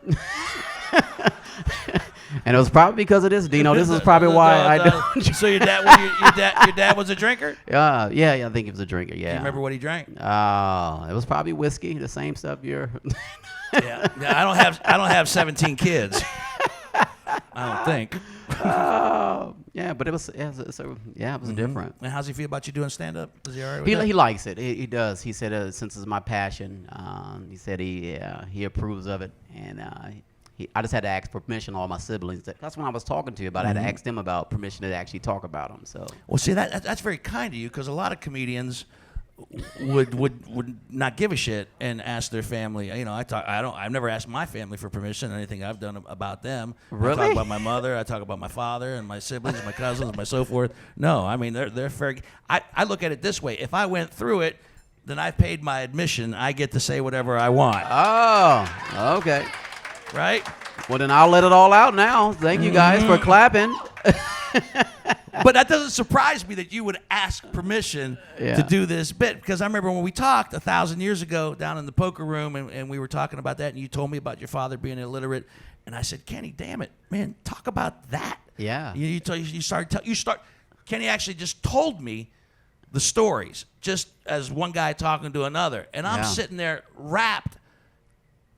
And it was probably because of this, Dino. This is probably why I don't. So your dad was a drinker? Yeah, I think he was a drinker, yeah. Do you remember what he drank? It was probably whiskey, the same stuff you're. Yeah, I don't have 17 kids. I don't think. Yeah, but it was different. And how's he feel about you doing stand up? Is he all right with He that? likes it. He does. He said since it's my passion, he said he approves of it, and I just had to ask for permission. All my siblings. That's when I was talking to you about. I had to ask them about permission to actually talk about them. So. Well, see that's very kind of you because a lot of comedians would not give a shit and ask their family. You know, I've never asked my family for permission on anything I've done about them. Really? I talk about my mother. I talk about my father and my siblings, my cousins, and my so forth. No, I mean they're fair. I look at it this way: if I went through it, then I've paid my admission. I get to say whatever I want. Oh, okay. Right? Well, then I'll let it all out now. Thank you guys for clapping. But that doesn't surprise me that you would ask permission to do this bit, because I remember when we talked 1,000 years ago down in the poker room, and we were talking about that, and you told me about your father being illiterate, and I said, Kenny, damn it, man, talk about that. Yeah. Kenny actually just told me the stories, just as one guy talking to another, and I'm sitting there rapt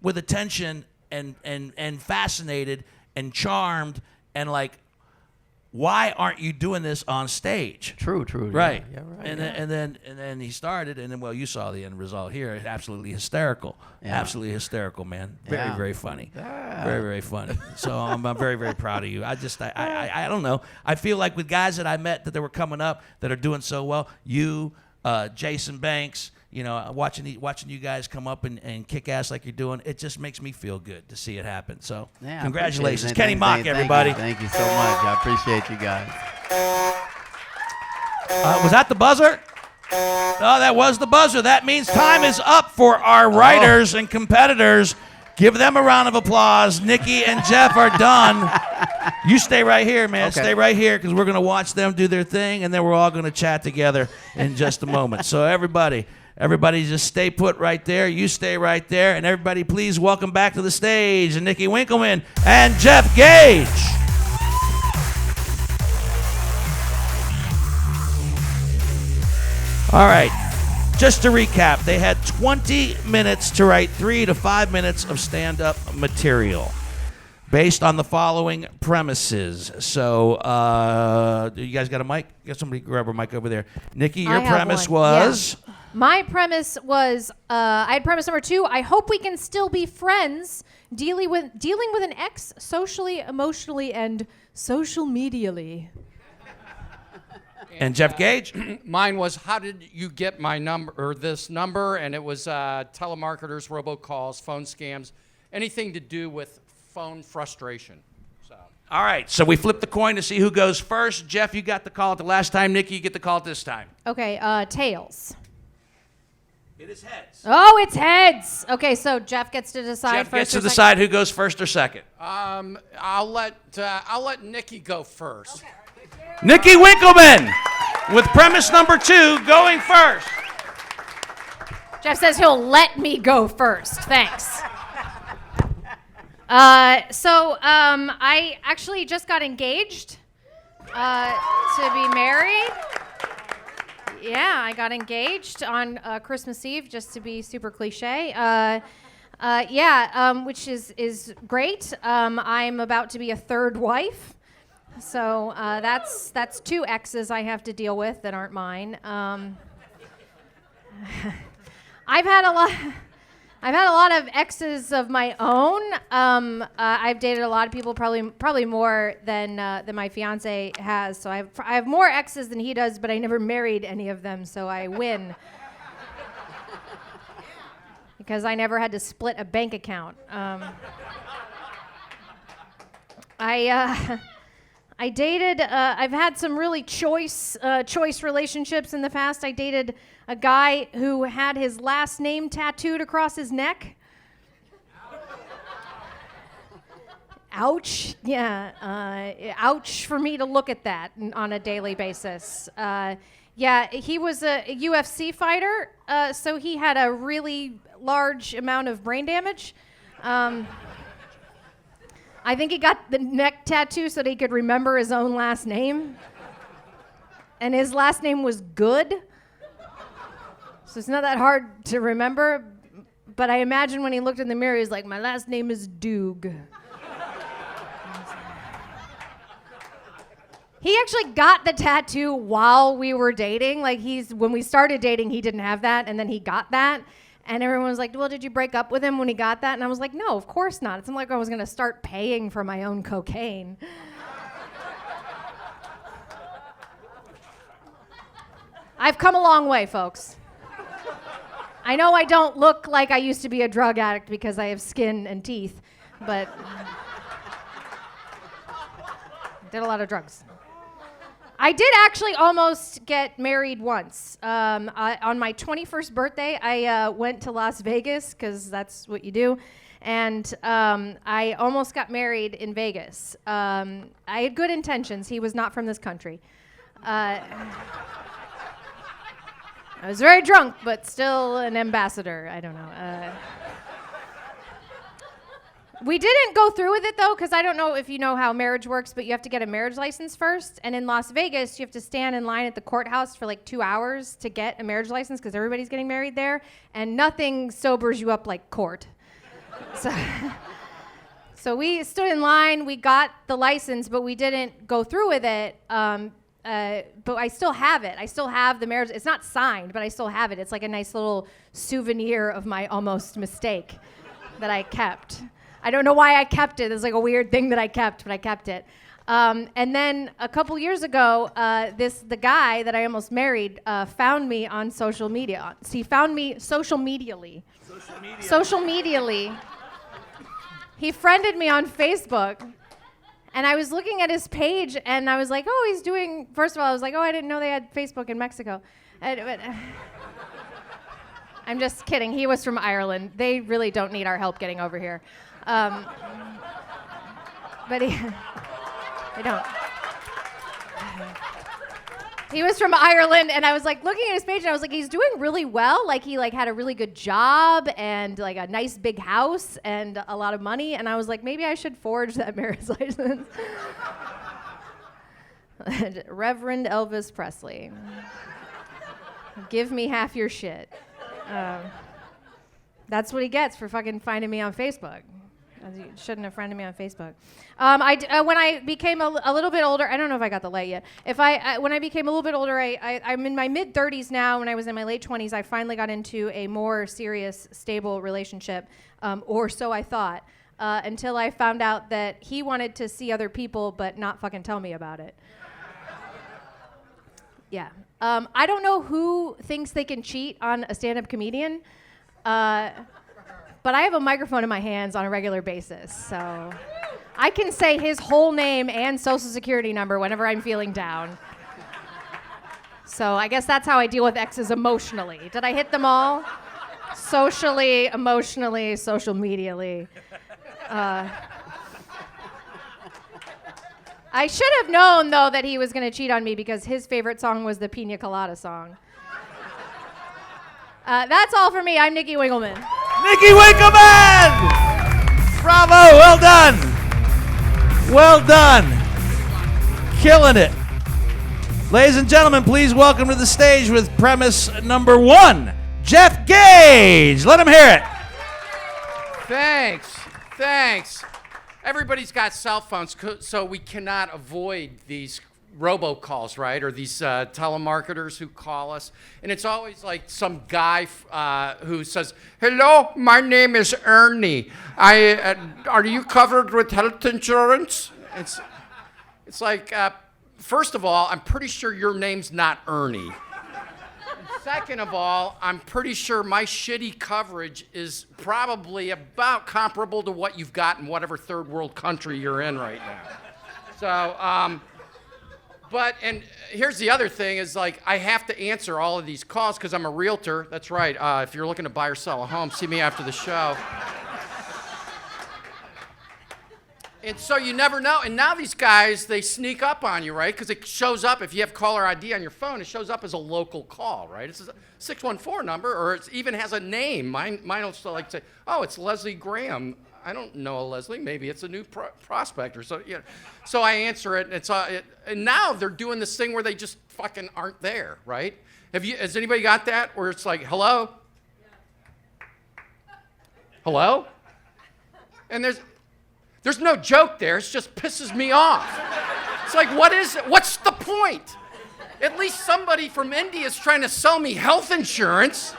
with attention and fascinated and charmed and like, why aren't you doing this on stage? True. Right. Yeah, right. And then he started, and then you saw the end result here. Absolutely hysterical. Yeah. Absolutely hysterical, man. Very, very funny. Yeah. Very, very funny. So I'm very, very proud of you. I don't know. I feel like with guys that I met that were coming up that are doing so well, you, Jason Banks, you know, watching you guys come up and kick ass like you're doing, it just makes me feel good to see it happen. So, congratulations. Kenny Mock, everybody. Thank you so much. I appreciate you guys. Was that the buzzer? Oh, that was the buzzer. That means time is up for our writers and competitors. Give them a round of applause. Nickey and Jeff are done. You stay right here, man. Okay. Stay right here because we're going to watch them do their thing, and then we're all going to chat together in just a moment. So everybody just stay put right there. You stay right there. And everybody, please welcome back to the stage Nickey Winkelman and Jeff Gage. All right. Just to recap, they had 20 minutes to write 3 to 5 minutes of stand-up material based on the following premises. So, you guys got a mic? Get somebody grab a mic over there. Nickey, your premise was? Yeah. My premise was, I had premise number 2. I hope we can still be friends, dealing with an ex socially, emotionally, and social medially. And Jeff Gage? Mine was, how did you get my number, or this number? And it was telemarketers, robocalls, phone scams, anything to do with phone frustration. So. All right, so we flip the coin to see who goes first. Jeff, you got the call at the last time. Nickey, you get the call at this time. Okay, tails. It is heads. Oh, it's heads. Okay, so Jeff gets to decide Jeff first. gets to or second? decide who goes first or second. I'll let Nickey go first. Okay. Nickey Winkelman with premise number 2 going first. Jeff says he'll let me go first. Thanks. I actually just got engaged to be married. Yeah, I got engaged on Christmas Eve, just to be super cliche. Which is great. I'm about to be a third wife. So that's 2 exes I have to deal with that aren't mine. I've had a lot of exes of my own. I've dated a lot of people, probably more than my fiance has. So I have more exes than he does, but I never married any of them, so I win. Because I never had to split a bank account. I dated, I've had some really choice relationships in the past. I dated a guy who had his last name tattooed across his neck. Ouch. Yeah. Ouch for me to look at that on a daily basis. He was a UFC fighter, so he had a really large amount of brain damage. I think he got the neck tattoo so that he could remember his own last name. And his last name was Good. So it's not that hard to remember. But I imagine when he looked in the mirror, he's like, my last name is Doog. He actually got the tattoo while we were dating. Like when we started dating, he didn't have that, and then he got that. And everyone was like, well, did you break up with him when he got that? And I was like, no, of course not. It's not like I was going to start paying for my own cocaine. I've come a long way, folks. I know I don't look like I used to be a drug addict because I have skin and teeth, but did a lot of drugs. I did actually almost get married once. On my 21st birthday, I went to Las Vegas, because that's what you do, and I almost got married in Vegas. I had good intentions. He was not from this country. I was very drunk, but still an ambassador. I don't know. We didn't go through with it, though, because I don't know if you know how marriage works, but you have to get a marriage license first. And in Las Vegas, you have to stand in line at the courthouse for like 2 hours to get a marriage license because everybody's getting married there. And nothing sobers you up like court. So we stood in line. We got the license, but we didn't go through with it. But I still have it. I still have the marriage. It's not signed, but I still have it. It's like a nice little souvenir of my almost mistake that I kept. I don't know why I kept it. It's like a weird thing that I kept, but I kept it. And then a couple years ago, the guy that I almost married found me on social media. So he found me social medially. Social medially. He friended me on Facebook. And I was looking at his page, and I was like, oh, he's doing, first of all, I was like, oh, I didn't know they had Facebook in Mexico. I'm just kidding. He was from Ireland. They really don't need our help getting over here. But they don't. He was from Ireland, and I was like looking at his page, and I was like, he's doing really well. Like he like had a really good job and like a nice big house and a lot of money. And I was like, maybe I should forge that marriage license. Reverend Elvis Presley, give me half your shit. That's what he gets for fucking finding me on Facebook. You shouldn't have friended me on Facebook. When I became a little bit older, I don't know if I got the light yet. When I became a little bit older, I'm in my mid-30s now. When I was in my late 20s, I finally got into a more serious, stable relationship, or so I thought, until I found out that he wanted to see other people but not fucking tell me about it. Yeah. I don't know who thinks they can cheat on a stand-up comedian, but I have a microphone in my hands on a regular basis, so I can say his whole name and social security number whenever I'm feeling down. So I guess that's how I deal with exes emotionally. Did I hit them all? Socially, emotionally, social medially. I should have known, though, that he was going to cheat on me because his favorite song was the Pina Colada song. That's all for me. I'm Nickey Winkelman. Nickey Winkelman! Bravo, well done. Well done. Killing it. Ladies and gentlemen, please welcome to the stage with premise number 1, Jeff Gage. Let him hear it. Thanks. Everybody's got cell phones, so we cannot avoid these robocalls, right? Or these telemarketers who call us. And it's always like some guy who says, hello, my name is Ernie. Are you covered with health insurance? It's like, first of all, I'm pretty sure your name's not Ernie. Second of all, I'm pretty sure my shitty coverage is probably about comparable to what you've got in whatever third world country you're in right now. So, and here's the other thing is like, I have to answer all of these calls because I'm a realtor. That's right. If you're looking to buy or sell a home, see me after the show. And so you never know. And now these guys, they sneak up on you, right? Because it shows up, if you have caller ID on your phone, it shows up as a local call, right? It's a 614 number, or it even has a name. Mine will still like say, oh, it's Leslie Graham. I don't know a Leslie. Maybe it's a new prospect or so. You know. So I answer it, and and now they're doing this thing where they just fucking aren't there, right? Has anybody got that? Where it's like, hello? Hello? And there's no joke there. It just pisses me off. It's like, what is it? What's the point? At least somebody from India is trying to sell me health insurance.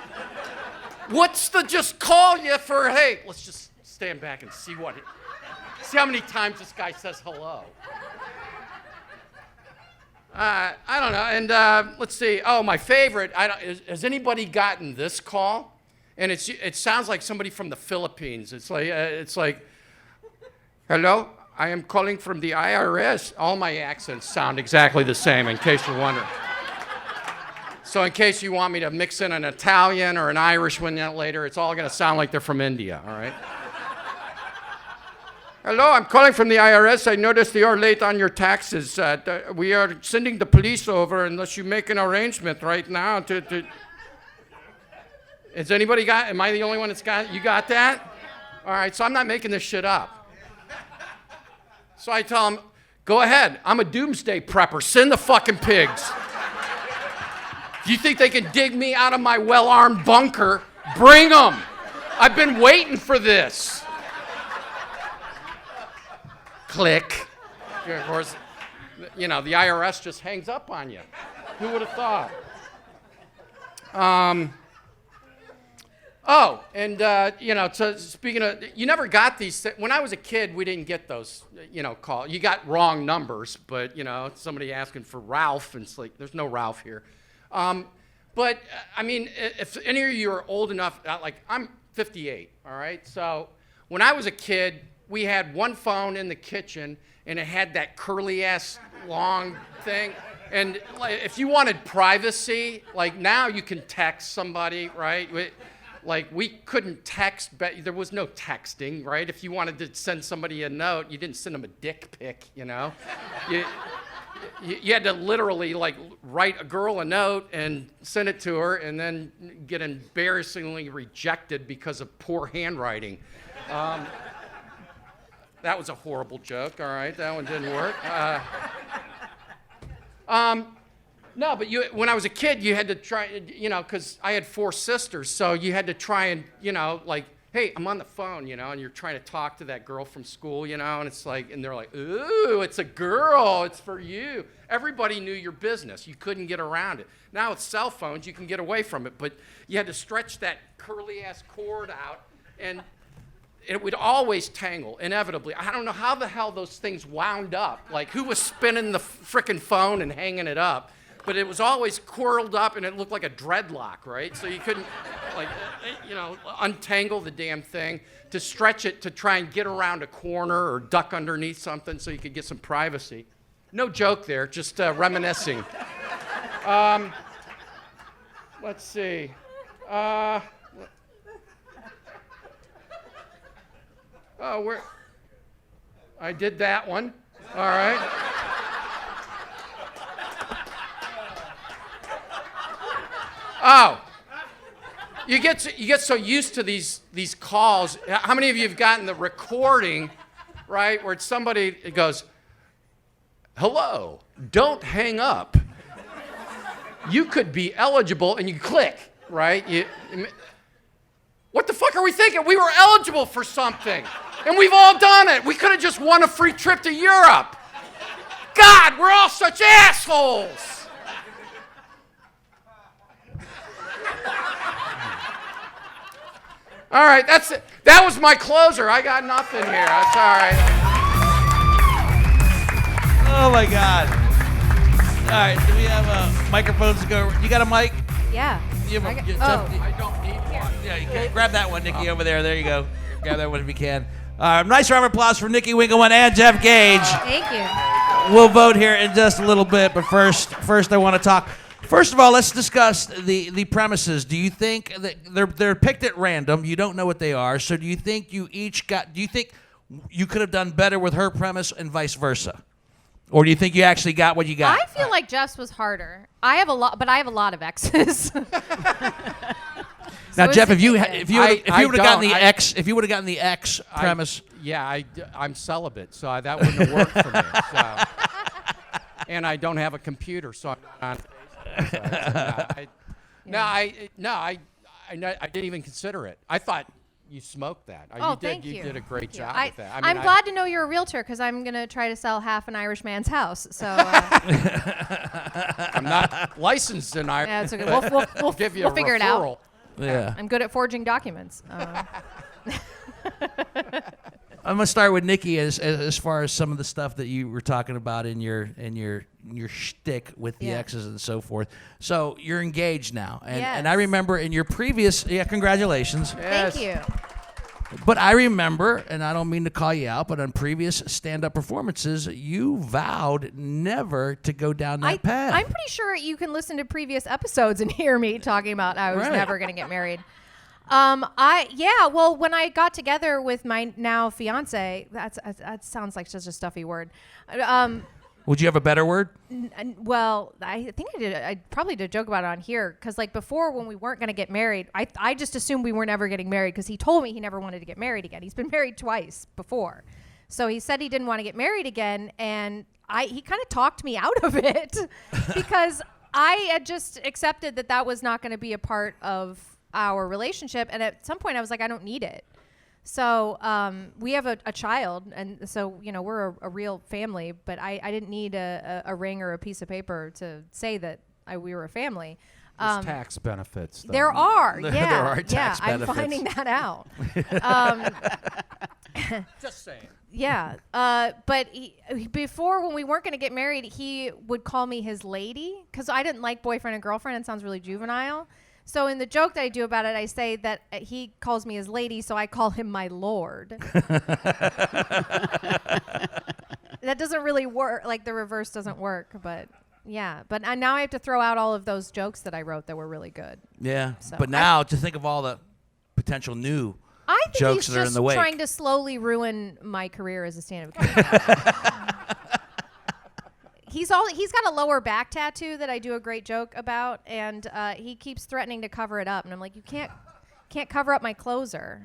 What's the just call you for, hey, let's just stand back and see how many times this guy says hello. I don't know. And let's see. Oh, my favorite. Has anybody gotten this call? And it sounds like somebody from the Philippines. It's like, hello, I am calling from the IRS. All my accents sound exactly the same, in case you're wondering. So in case you want me to mix in an Italian or an Irish one later, it's all going to sound like they're from India, all right? Hello, I'm calling from the IRS. I noticed you're late on your taxes. We are sending the police over unless you make an arrangement right now to... Has anybody got, am I the only one that's got, you got that? All right, so I'm not making this shit up. So I tell him, go ahead, I'm a doomsday prepper, send the fucking pigs. If you think they can dig me out of my well-armed bunker, bring them. I've been waiting for this. Click. Of course, you know, the IRS just hangs up on you. Who would have thought? Oh, and, you know, so speaking of, you never got these, when I was a kid, we didn't get those, you know, calls. You got wrong numbers, but, you know, somebody asking for Ralph, and it's like, there's no Ralph here. But, I mean, if any of you are old enough, like, I'm 58, all right? So when I was a kid, we had one phone in the kitchen, and it had that curly-ass long thing. And like, if you wanted privacy, like now you can text somebody, right? We couldn't text, but there was no texting, right? If you wanted to send somebody a note, you didn't send them a dick pic, you know? You had to literally like write a girl a note and send it to her and then get embarrassingly rejected because of poor handwriting. That was a horrible joke, all right? That one didn't work. No, but when I was a kid, you had to try, you know, because I had 4 sisters, so you had to try and, you know, like, hey, I'm on the phone, you know, and you're trying to talk to that girl from school, you know, and it's like, and they're like, ooh, it's a girl, it's for you. Everybody knew your business. You couldn't get around it. Now with cell phones, you can get away from it, but you had to stretch that curly-ass cord out, and it would always tangle, inevitably. I don't know how the hell those things wound up, like who was spinning the frickin' phone and hanging it up. But it was always curled up, and it looked like a dreadlock, right? So you couldn't, like, you know, untangle the damn thing to stretch it to try and get around a corner or duck underneath something so you could get some privacy. No joke there, just reminiscing. Let's see. Oh, where? I did that one. All right. Oh, you get so used to these calls. How many of you have gotten the recording, right, where it's somebody goes, hello, don't hang up. You could be eligible, and you click, right? What the fuck are we thinking? We were eligible for something, and we've all done it. We could have just won a free trip to Europe. God, we're all such assholes. All right, that's it. That was my closer. I got nothing here. That's all right. Oh my God. All right, do we have microphones to go? You got a mic? Yeah. You have I don't need one. Yeah, you can grab that one, Nickey, over there. There you go. Grab that one if you can. Nice round of applause for Nickey, Winkelman, and Jeff Gage. Thank you. We'll vote here in just a little bit, but first I want to talk. First of all, let's discuss the premises. Do you think that they're picked at random? You don't know what they are. So do you think you could have done better with her premise and vice versa? Or do you think you actually got what you got? I feel like Jeff's was harder. I have a lot of exes. Now, Jeff, if you would have gotten the X premise, I'm celibate, so that wouldn't have worked for me. So. And I don't have a computer, so I'm not on. I didn't even consider it. I thought you smoked that. Thank you. You did a great job with that. I'm glad to know you're a realtor because I'm going to try to sell half an Irish man's house. So I'm not licensed in Ireland. Yeah, it's okay. We'll figure it out. Yeah. I'm good at forging documents. I'm gonna start with Nickey as far as some of the stuff that you were talking about in your shtick with the exes and so forth. So you're engaged now, and I remember in your previous congratulations. Yes. Thank you. But I remember, and I don't mean to call you out, but on previous stand-up performances, you vowed never to go down that path. I'm pretty sure you can listen to previous episodes and hear me talking about I was never going to get married. Well, when I got together with my now fiance, that sounds like such a stuffy word. Would you have a better word? Well, I think I did. I probably did a joke about it on here because, like, before when we weren't going to get married, I just assumed we were never getting married because he told me he never wanted to get married again. He's been married twice before, so he said he didn't want to get married again, and he kind of talked me out of it because I had just accepted that was not going to be a part of our relationship, and at some point I was like, I don't need it. So we have a child, and so we're a real family, but I didn't need a ring or a piece of paper to say that we were a family. There's tax benefits, though. There are, there are tax benefits. I'm finding that out. Just saying. Yeah, but before, when we weren't going to get married, he would call me his lady because I didn't like boyfriend and girlfriend. It sounds really juvenile. So in the joke that I do about it, I say that he calls me his lady, so I call him my lord. That doesn't really work. Like the reverse doesn't work, but yeah. But now I have to throw out all of those jokes that I wrote that were really good. Yeah. So But now to think of all the potential new I think jokes he's that are in just the wake. trying to slowly ruin my career as a stand-up comedian. He's got a lower back tattoo that I do a great joke about, and he keeps threatening to cover it up, and I'm like, you can't cover up my closer.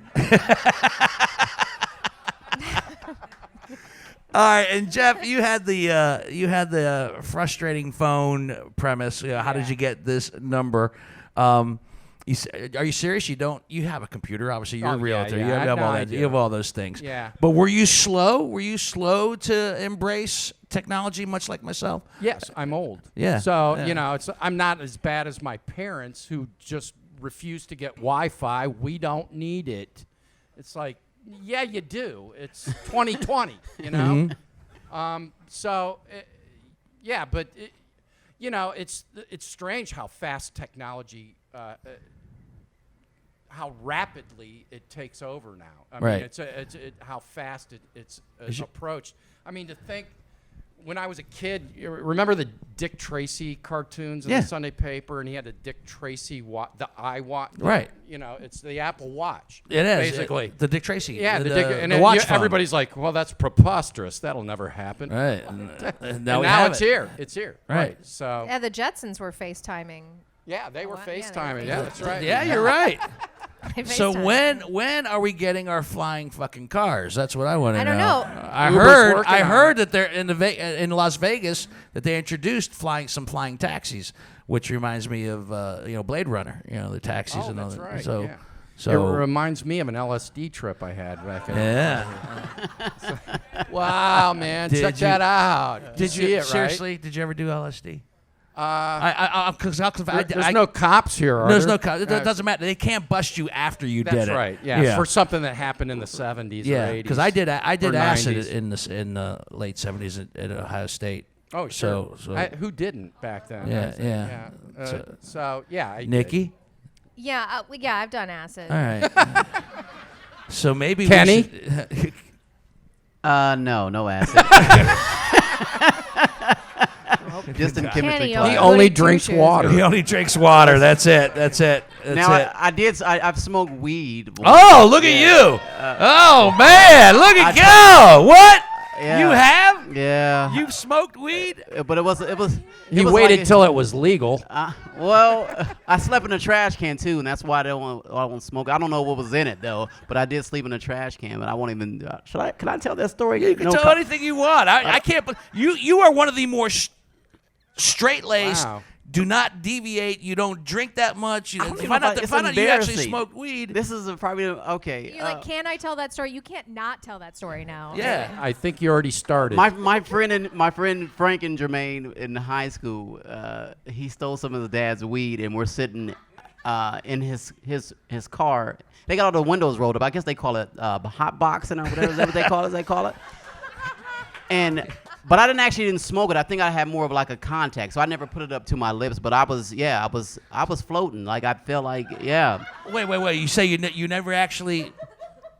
All right, and Jeff, you had the frustrating phone premise. How did you get this number? Are you serious? You have a computer, obviously. You're a realtor. Yeah, You have no, all I that. do. You have all those things. Yeah. But were you slow? Were you slow to embrace technology, much like myself? Yes, I'm old. Yeah, So, yeah. I'm not as bad as my parents who just refuse to get Wi-Fi. We don't need it. It's like, yeah, you do. It's 2020, you know? But it's strange how fast technology, how rapidly it takes over now. I Right. mean, it's how fast it's approached. I mean, to think, when I was a kid, you remember the Dick Tracy cartoons in Yeah. the Sunday paper, and he had a Dick Tracy the iWatch. Right. It's the Apple Watch. It is basically the Dick Tracy. Yeah, the and watch phone. everybody's like, "Well, that's preposterous. That'll never happen." Right. And now we now have it's it. here. It's here. Right. So Yeah, the Jetsons were FaceTiming. yeah, they were Yeah, they were FaceTiming. Yeah, that's right. Yeah, you're right. They So FaceTimed. when are we getting our flying fucking cars? That's what I want to know. I don't know. Uber's I working heard on that they're in Las Vegas that they introduced some flying taxis, which reminds me of Blade Runner. The taxis Oh, and all that's that. right. So yeah. so It reminds me of an LSD trip I had back in. yeah. Wow, man, Did check you- that out. Did see you it, right? seriously? Did you ever do LSD? There's no cops here. Are There's there? no cops. It doesn't matter. They can't bust you after you That's did it. right. Yeah, for something that happened in the 70s or Yeah, 80s. because I did or acid 90s. in the late 70s at Ohio State. Oh, sure. So Who didn't back then? Yeah, yeah. yeah. So yeah, I Nikki. Yeah, I've done acid. All right. So maybe Kenny? We should, No acid. Just in chemistry Kenny, class. He Goody only two drinks shoes. water. he only drinks water. That's it. That's it. That's Now it. I've smoked weed. Oh, look at you! Oh man, look at go! What? Yeah. You have? Yeah. You've smoked weed? But it was. He was waited like- till it was legal. I slept in a trash can too, and that's why I won't smoke. I don't know what was in it though, but I did sleep in a trash can. But I won't even. Can I tell that story? You can tell anything you want. I can't. You are one of the more straight-laced. Wow. Do not deviate. You don't drink that much. You I don't even find know out if you actually embarrassing. smoked weed. This is probably okay. You're like, can I tell that story? You can't not tell that story now. Yeah. I think you already started. My friend Frank and Jermaine in high school, he stole some of his dad's weed, and we're sitting in his car. They got all the windows rolled up. I guess they call it hot boxing or whatever. Is that what they call it? They call it. But I didn't smoke it. I think I had more of like a contact, so I never put it up to my lips. But I was floating. Like I felt like Wait. You say you never actually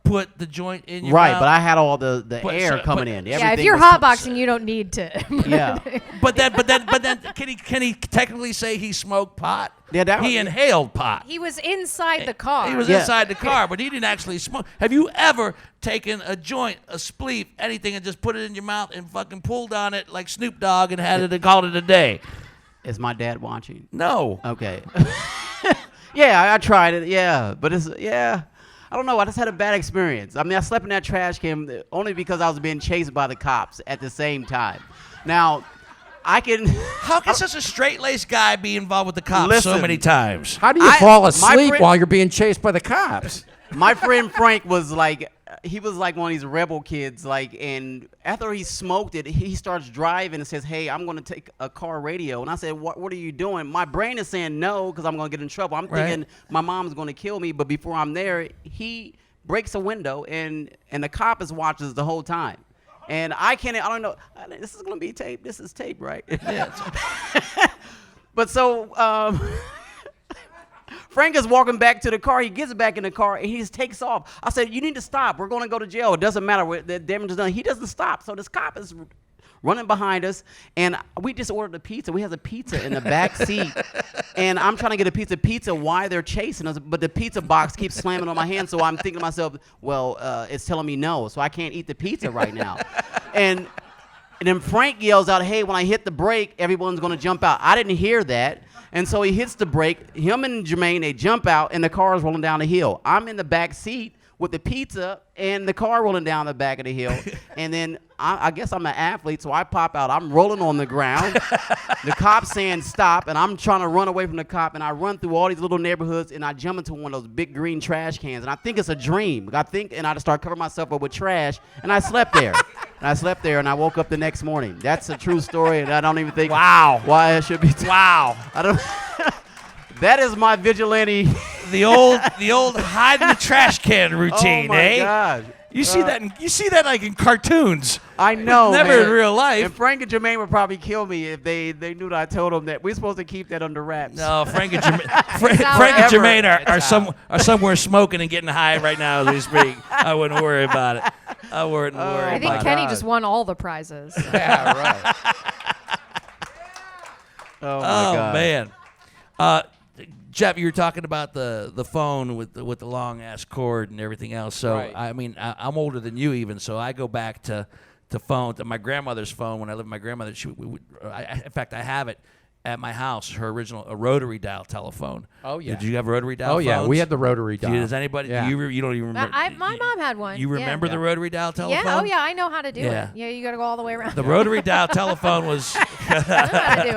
put the joint in your right. mouth? But I had all the But air so- coming but- in. Yeah, if Everything you're was- hotboxing, you don't need to. Yeah. But then, can he technically say he smoked pot? Yeah, that he was- inhaled pot. He was inside the car. He was Yeah. inside the car, but he didn't actually smoke. Have you ever taken a joint, a spleef, anything, and just put it in your mouth and fucking pulled on it like Snoop Dogg and had it and called it a day? Is my dad watching? No. Okay. Yeah, I tried it. Yeah, but I don't know. I just had a bad experience. I mean, I slept in that trash can only because I was being chased by the cops at the same time. Now, I can. How can such a straight-laced guy be involved with the cops so Listen. many times? How do you my fall asleep friend- while you're being chased by the cops? My friend Frank was like, he was like one of these rebel kids. Like, and after he smoked it, he starts driving and says, "Hey, I'm going to take a car radio." And I said, "What are you doing?" My brain is saying no because I'm going to get in trouble. I'm Right. thinking my mom's going to kill me. But before I'm there, he breaks a window and the cop is watches the whole time. And I don't know. This is going to be tape. This is tape, right? Yeah. But so Frank is walking back to the car. He gets back in the car, and he just takes off. I said, you need to stop. We're going to go to jail. It doesn't matter what the damage is done. He doesn't stop. So this cop is running behind us, and we just ordered a pizza. We have a pizza in the back seat, and I'm trying to get a piece of pizza while they're chasing us, but the pizza box keeps slamming on my hand, so I'm thinking to myself, well, it's telling me no, so I can't eat the pizza right now. And then Frank yells out, hey, when I hit the brake, everyone's going to jump out. I didn't hear that, and so he hits the brake. Him and Jermaine, they jump out, and the car is rolling down the hill. I'm in the back seat with the pizza and the car rolling down the back of the hill. And then I guess I'm an athlete, so I pop out. I'm rolling on the ground. The cop's saying stop, and I'm trying to run away from the cop, and I run through all these little neighborhoods, and I jump into one of those big green trash cans, and I think it's a dream. And I just start covering myself up with trash, and I slept there. And I woke up the next morning. That's a true story, and I don't even think why it should be. Wow. I don't. That is my vigilante. The old hide in the trash can routine, oh my eh? God. You see that like in cartoons. I know, Never man. in real life. And Frank and Jermaine would probably kill me if they knew that I told them that we're supposed to keep that under wraps. No, Frank and Jermaine are somewhere smoking and getting high right now as we speak. I wouldn't worry about it. I wouldn't worry. I think about Kenny it. just won all the prizes. Yeah, right. Oh, my Oh God. man. Jeff, you were talking about the phone with the long ass cord and everything else. So Right. I mean, I'm older than you even. So I go back to my grandmother's phone when I lived with my grandmother. In fact, I have it at my house. Her original a rotary dial telephone. Oh, yeah. Did you have rotary dial? Oh, yeah. phones? We had the rotary dial. Does anybody? Yeah. You don't even remember? My mom had one. You remember the rotary dial telephone? Yeah. Oh yeah, I know how to do Yeah. it. Yeah, you got to go all the way around. The rotary dial telephone was. I know how to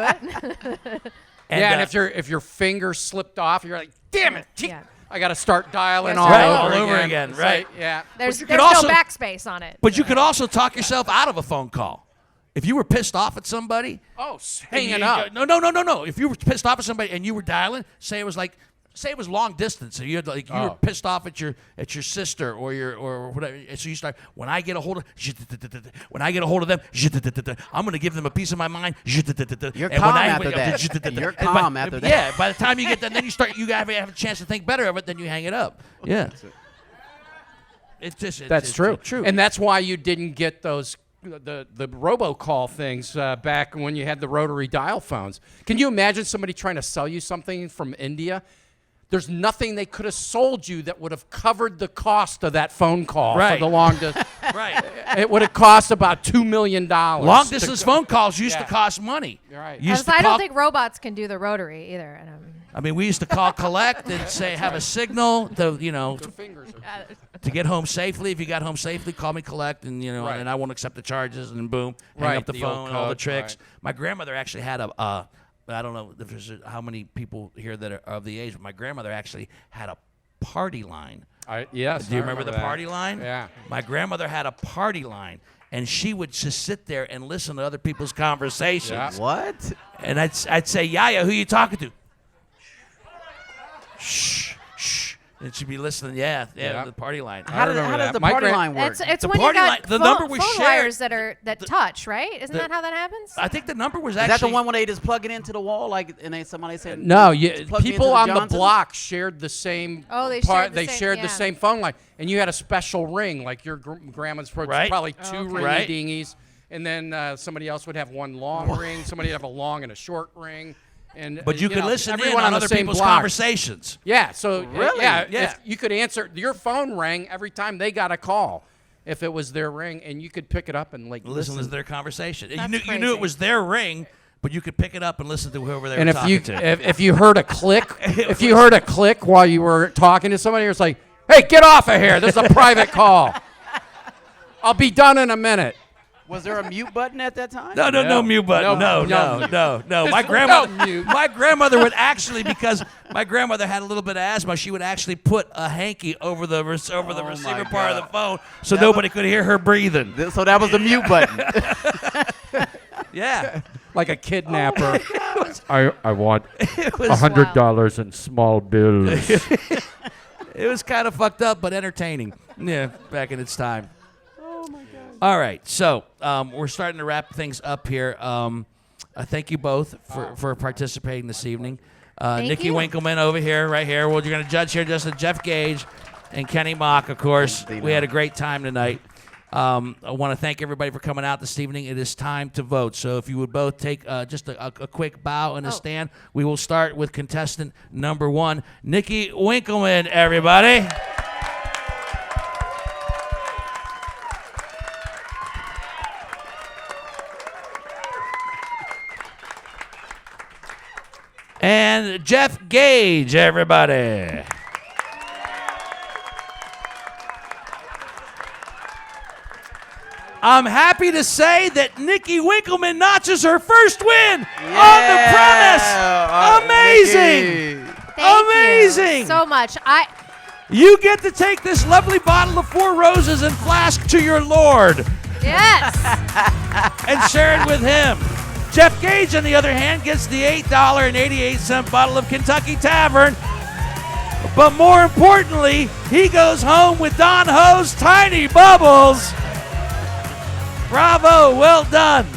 do it. And if your finger slipped off, you're like, damn it. Yeah. I got to start dialing Yes, all, right. over, All over again. again, It's right. like, yeah. There's you could no also- backspace on it. But you could also talk yourself out of a phone call. If you were pissed off at somebody. Oh, and hanging you- up. No. If you were pissed off at somebody and you were dialing, say it was long distance, and you were pissed off at your sister or whatever. And so you start when I get a hold of them, I'm gonna give them a piece of my mind. You're calm after that. You're calm after that. Yeah, by the time you get done, then you have a chance to think better of it. Then you hang it up. Yeah, That's true. True. And that's why you didn't get those the robocall things back when you had the rotary dial phones. Can you imagine somebody trying to sell you something from India? There's nothing they could have sold you that would have covered the cost of that phone call Right. for the long distance. right. It would have cost about $2 million. Long distance phone calls used to cost money. You're right. Used to I call- don't think robots can do the rotary either. I mean, we used to call collect and say have a signal to get home safely. If you got home safely, call me collect, and Right. and I won't accept the charges, and boom, hang Right, up the the old phone, all the code, tricks. right. My grandmother actually had I don't know if there's how many people here that are of the age, but my grandmother actually had a party line. Yes. Do you I remember the that. party line? Yeah. My grandmother had a party line, and she would just sit there and listen to other people's conversations. Yeah. What? And I'd say, Yaya, who you talking to? Shh, shh. And she'd be listening. Yeah, Yeah. the party line. How does remember that. the My party gran- line work? It's The when you party got line- the number we phone shared- wires that touch, right? Isn't that how that happens? I think the number was Is actually. that the one when they just plug it into the wall, somebody said? No, "Just plug me people into on the Johnson"? block shared the same. Oh, they shared the same- shared yeah. the same phone line, and you had a special ring, like your grandma's Right. probably two okay. ringy Right. dingies, and then somebody else would have one long ring, somebody would have a long and a short ring, and But you could listen in everyone on the other same people's block. conversations. Yeah, so Really? yeah, Yeah. if you could answer your phone rang every time they got a call, if it was their ring, and you could pick it up and Listen to their conversation. That's You knew it crazy. was their ring, but you could pick it up and listen to whoever they And were if talking you to. if you heard a click, if you heard a click while you were talking to somebody, it's like, "Hey, get off of here! This is a private call. I'll be done in a minute." Was there a mute button at that time? No mute button. No, No. My There's grandmother, no mute. my grandmother would actually, because my grandmother had a little bit of asthma, she would actually put a hanky over the receiver part of the phone, so nobody could hear her breathing. So that was the mute button. Yeah, Like a kidnapper. I want it was $100 in small bills. it was kind of fucked up, but entertaining. Yeah, back in its time. Oh my God. All right, so we're starting to wrap things up here. I thank you both for participating this evening. Nickey you. Winkelman over here, right here. Well, you're going to judge here just as Jeff Gage and Kenny Mock, of course. We had a great time tonight. I want to thank everybody for coming out this evening. It is time to vote. So if you would both take just a quick bow and a stand, we will start with contestant number 1, Nickey Winkelman, everybody. And Jeff Gage, everybody. I'm happy to say that Nickey Winkelman notches her first win on the premise. Amazing. Thank Amazing. you so much. You get to take this lovely bottle of 4 Roses and flask to your Lord Yes. and share it with him. Jeff Gage, on the other hand, gets the $8.88 bottle of Kentucky Tavern. But more importantly, he goes home with Don Ho's Tiny Bubbles. Bravo, well done.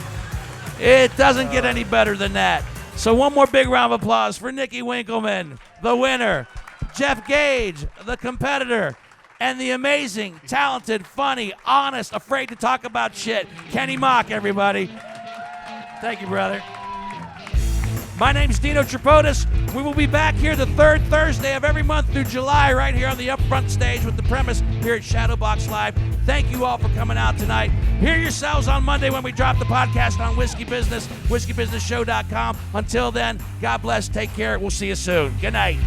It doesn't get any better than that. So one more big round of applause for Nickey Winkelman, the winner, Jeff Gage, the competitor, and the amazing, talented, funny, honest, afraid to talk about shit, Kenny Mock, everybody. Thank you, brother. My name's Dino Tripodis. We will be back here the 3rd Thursday of every month through July right here on the Upfront Stage with the premise here at Shadowbox Live. Thank you all for coming out tonight. Hear yourselves on Monday when we drop the podcast on Whiskey Business, whiskeybusinessshow.com. Until then, God bless, take care. We'll see you soon. Good night.